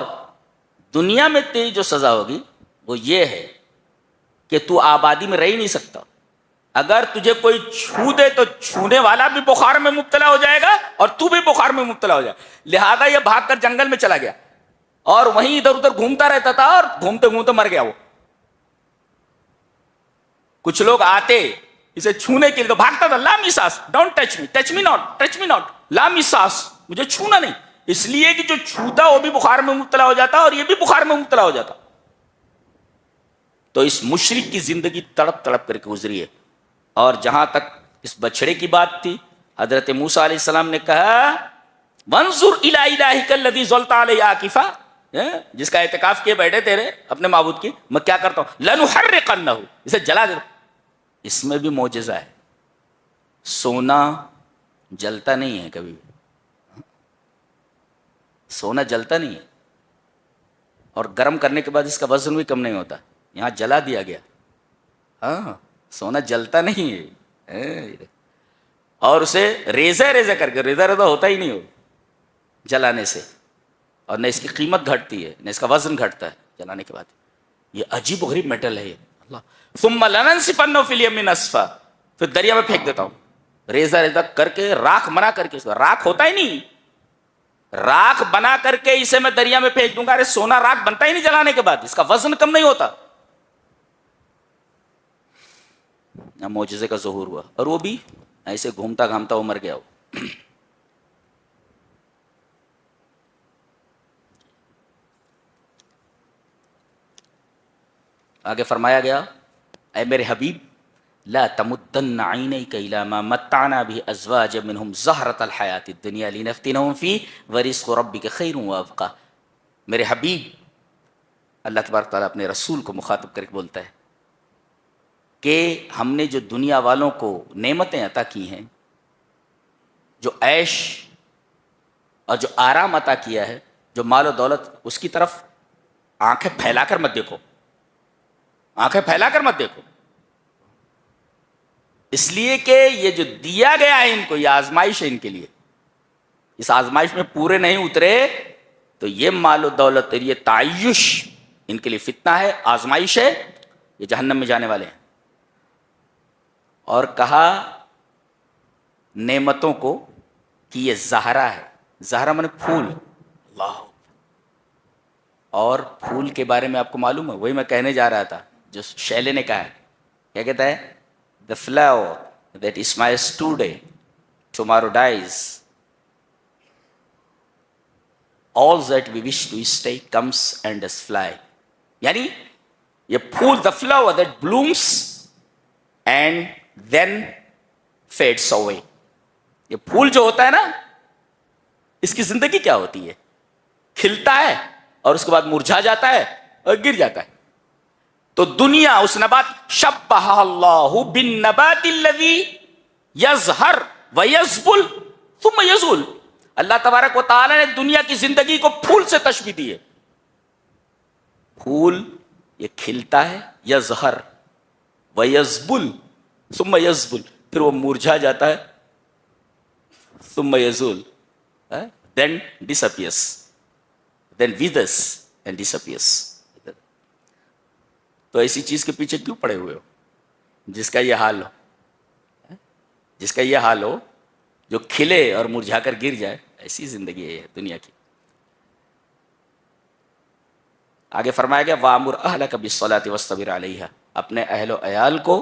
دنیا میں تیری جو سزا ہوگی وہ یہ ہے کہ تو آبادی میں رہ ہی نہیں سکتا. اگر تجھے کوئی چھو دے تو چھونے والا بھی بخار میں مبتلا ہو جائے گا اور تو بھی بخار میں مبتلا ہو جائے. لہذا یہ بھاگ کر جنگل میں چلا گیا اور وہیں ادھر ادھر گھومتا رہتا تھا اور گھومتے گھومتے مر گیا وہ. کچھ لوگ آتے اسے چھونے کے لیے تو بھاگتا تھا, لا میساس, don't touch me, touch me not, touch me not, لا میساس, مجھے چھونا نہیں. اس لیے کہ جو چھوتا وہ بھی بخار میں مبتلا ہو جاتا اور یہ بھی بخار میں مبتلا ہو جاتا. تو اس مشرک کی زندگی تڑپ تڑپ کر کے گزری ہے. اور جہاں تک اس بچڑے کی بات تھی, حضرت موسیٰ علیہ السلام نے کہا وانظر الی الہک الذی ظلت علیہ عاکفا, جس کا اعتکاف کیے بیٹھے تیرے اپنے معبود کی, میں کیا کرتا ہوں, لنحرقنہ, اسے جلا دے. اس میں بھی معجزہ ہے. سونا جلتا نہیں ہے کبھی, سونا جلتا نہیں ہے, اور گرم کرنے کے بعد اس کا وزن بھی کم نہیں ہوتا. یہاں جلا دیا گیا, ہاں سونا جلتا نہیں ہے. اور اسے ریزہ کر کے, ریزہ ہوتا ہی نہیں ہو جلانے سے, اور نہ اس کی قیمت گھٹتی ہے نہ اس کا وزن گھٹتا ہے جلانے کے بعد. یہ عجیب و غریب میٹل ہے یہ. اللہ, ثم لننسفنہ فی الیم نسفا, پھر دریا میں پھینک دیتا ہوں ریزہ کر کے, راکھ بنا کر کے. اس کا راکھ ہوتا ہی نہیں, راکھ بنا کر کے اسے میں دریا میں پھینک دوں گا. ارے سونا راکھ بنتا ہی نہیں جلانے کے بعد, اس کا وزن کم نہیں ہوتا. معجزے کا ظہور ہوا, اور وہ بھی ایسے گھومتا گھامتا وہ مر گیا. وہ آگے فرمایا گیا, اے میرے حبیب لا تمدن عینیک الی ما متعنا به ازواجا منهم زہرۃ الحیاۃ الدنیا لنفتنہم فیہ ورزق ربک خیر وابقی. میرے حبیب, اللہ تبارک تعالیٰ اپنے رسول کو مخاطب کر کے بولتا ہے کہ ہم نے جو دنیا والوں کو نعمتیں عطا کی ہیں, جو عیش اور جو آرام عطا کیا ہے, جو مال و دولت, اس کی طرف آنکھیں پھیلا کر مت دیکھو, آنکھیں پھیلا کر مت دیکھو. اس لیے کہ یہ جو دیا گیا ہے ان کو, یہ آزمائش ہے ان کے لیے. اس آزمائش میں پورے نہیں اترے تو یہ مال و دولت اور یہ تعیش ان کے لیے فتنہ ہے, آزمائش ہے, یہ جہنم میں جانے والے ہیں. اور کہا نعمتوں کو کہ یہ زہرا ہے. زہرا مانے پھول. اللہ, اور پھول کے بارے میں آپ کو معلوم ہے, وہی میں کہنے جا رہا تھا جو شیلے نے کہا ہے. کیا کہتا ہے, the flower that smiles today tomorrow dies, all that we wish to stay comes and does fly. یعنی یہ پھول, the flower that blooms and then fades away. یہ پھول جو ہوتا ہے نا, اس کی زندگی کیا ہوتی ہے, کھلتا ہے اور اس کے بعد مرجھا جاتا ہے اور گر جاتا ہے. تو دنیا اس نبات, شبہ اللہ بالنبات الذی یظہر ویذبل ثم یزول. اللہ تبارک و تعالی نے دنیا کی زندگی کو پھول سے تشبیہ دی ہے. پھول یہ کھلتا ہے, یظہر ویذبل ثم یذبل, پھر وہ مرجھا جاتا ہے, ثم یزول, then disappears, then withers and disappears. تو ایسی چیز کے پیچھے کیوں پڑے ہوئے ہو جس کا یہ حال ہو, جس کا یہ حال ہو, جو کھلے اور مرجھا کر گر جائے. ایسی زندگی ہے دنیا کی. آگے فرمایا گیا وَأَمُرْ أَهْلَكَ بِالصَّلَاةِ وَاصْطَبِرْ عَلَيْهَا, اپنے اہل و عیال کو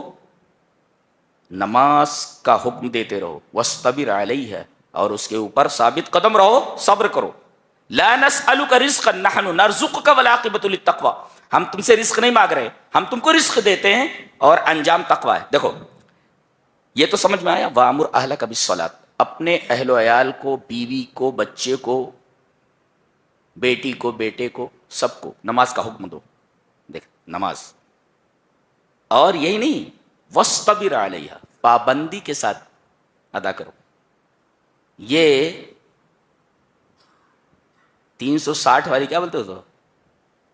نماز کا حکم دیتے رہو, وَاصْطَبِرْ عَلَيْهَا, اور اس کے اوپر ثابت قدم رہو، صبر کرو. لا نسألک رزقا نحن نرزقک والعاقبۃ للتقوی. ہم تم سے رزق نہیں مانگ رہے، ہم تم کو رزق دیتے ہیں اور انجام تقوی ہے. دیکھو یہ تو سمجھ میں آیا. وَأَمُرْ أَهْلَكَ بِالصَّلَاةِ، اپنے اہل و عیال کو، بیوی کو، بچے کو، بیٹی کو، بیٹے کو، سب کو نماز کا حکم دو. دیکھ نماز. اور یہی نہیں، وَاصْطَبِرْ عَلَيْهَا، پابندی کے ساتھ ادا کرو. یہ 360 والی کیا بولتے ہو تو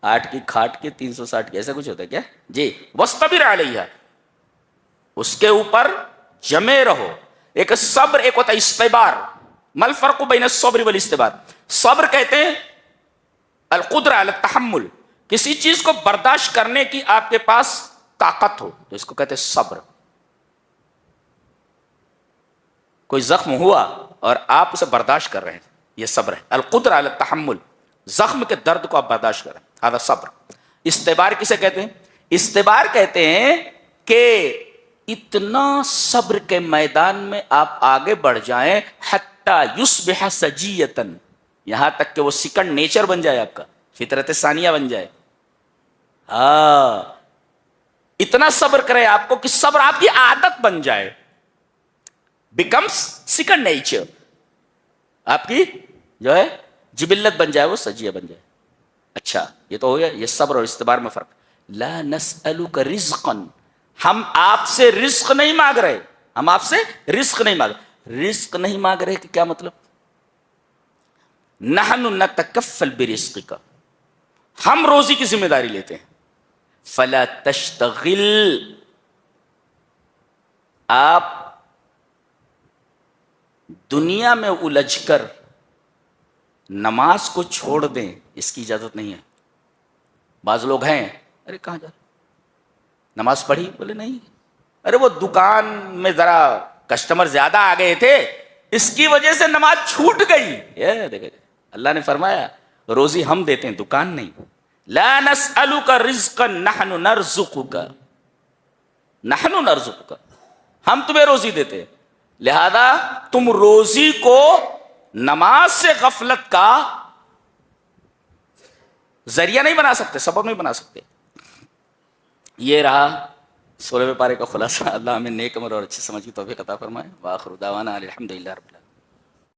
8 کی کھاٹ کے 360 کے ایسا کچھ ہوتا ہے کیا جی. وَاصْطَبِرْ عَلَيْهَا، اس کے اوپر جمے رہو. ایک صبر، ایک ہوتا ہے استبار. ما الفرق بین الصبر والاستبار؟ صبر کہتے ہیں القدرہ علی التحمل، کسی چیز کو برداشت کرنے کی آپ کے پاس طاقت ہو تو اس کو کہتے ہیں صبر. کوئی زخم ہوا اور آپ اسے برداشت کر رہے ہیں، یہ صبر ہے. القدرہ علی التحمل، زخم کے درد کو آپ برداشت کر رہے ہیں، هذا صبر. استبار کسے کہتے ہیں؟ استبار کہتے ہیں کہ اتنا صبر کے میدان میں آپ آگے بڑھ جائیں حتی یصبح سجیتا، یہاں تک کہ وہ سیکنڈ نیچر بن جائے، آپ کا فطرت ثانیہ بن جائے. ہاں اتنا صبر کرے آپ کو کہ صبر آپ کی عادت بن جائے، بیکمس سیکنڈ نیچر، آپ کی جو ہے جبلت بن جائے، وہ سجیہ بن جائے. اچھا یہ تو ہو گیا، یہ صبر اور استبار میں فرق. لا نسألک رزقا، ہم آپ سے رزق نہیں مانگ رہے، ہم آپ سے رزق نہیں مانگ رہے. رزق نہیں مانگ رہے کہ کیا مطلب؟ نحن نتکفل برزقک، ہم روزی کی ذمہ داری لیتے ہیں. فلا تشتغل، آپ دنیا میں الجھ کر نماز کو چھوڑ دیں، اس کی اجازت نہیں ہے. بعض لوگ ہیں، ارے کہاں جا رہے، نماز پڑھی؟ بولے نہیں، ارے وہ دکان میں ذرا کسٹمر زیادہ آ گئے تھے اس کی وجہ سے نماز چھوٹ گئی. یہ دیکھیں اللہ نے فرمایا روزی ہم دیتے ہیں، دکان نہیں. لا نسألک رزقا نحن نرزقک، نحن نرزقک، ہم تمہیں روزی دیتے ہیں. لہذا تم روزی کو نماز سے غفلت کا ذریعہ نہیں بنا سکتے، سبب نہیں بنا سکتے. یہ رہا 16ویں پارے کا خلاصہ. اللہ ہمیں نیک عمل اور اچھی سمجھ کی توفیق عطا فرمائے. وآخر دعوانا الحمدللہ رب العالمین.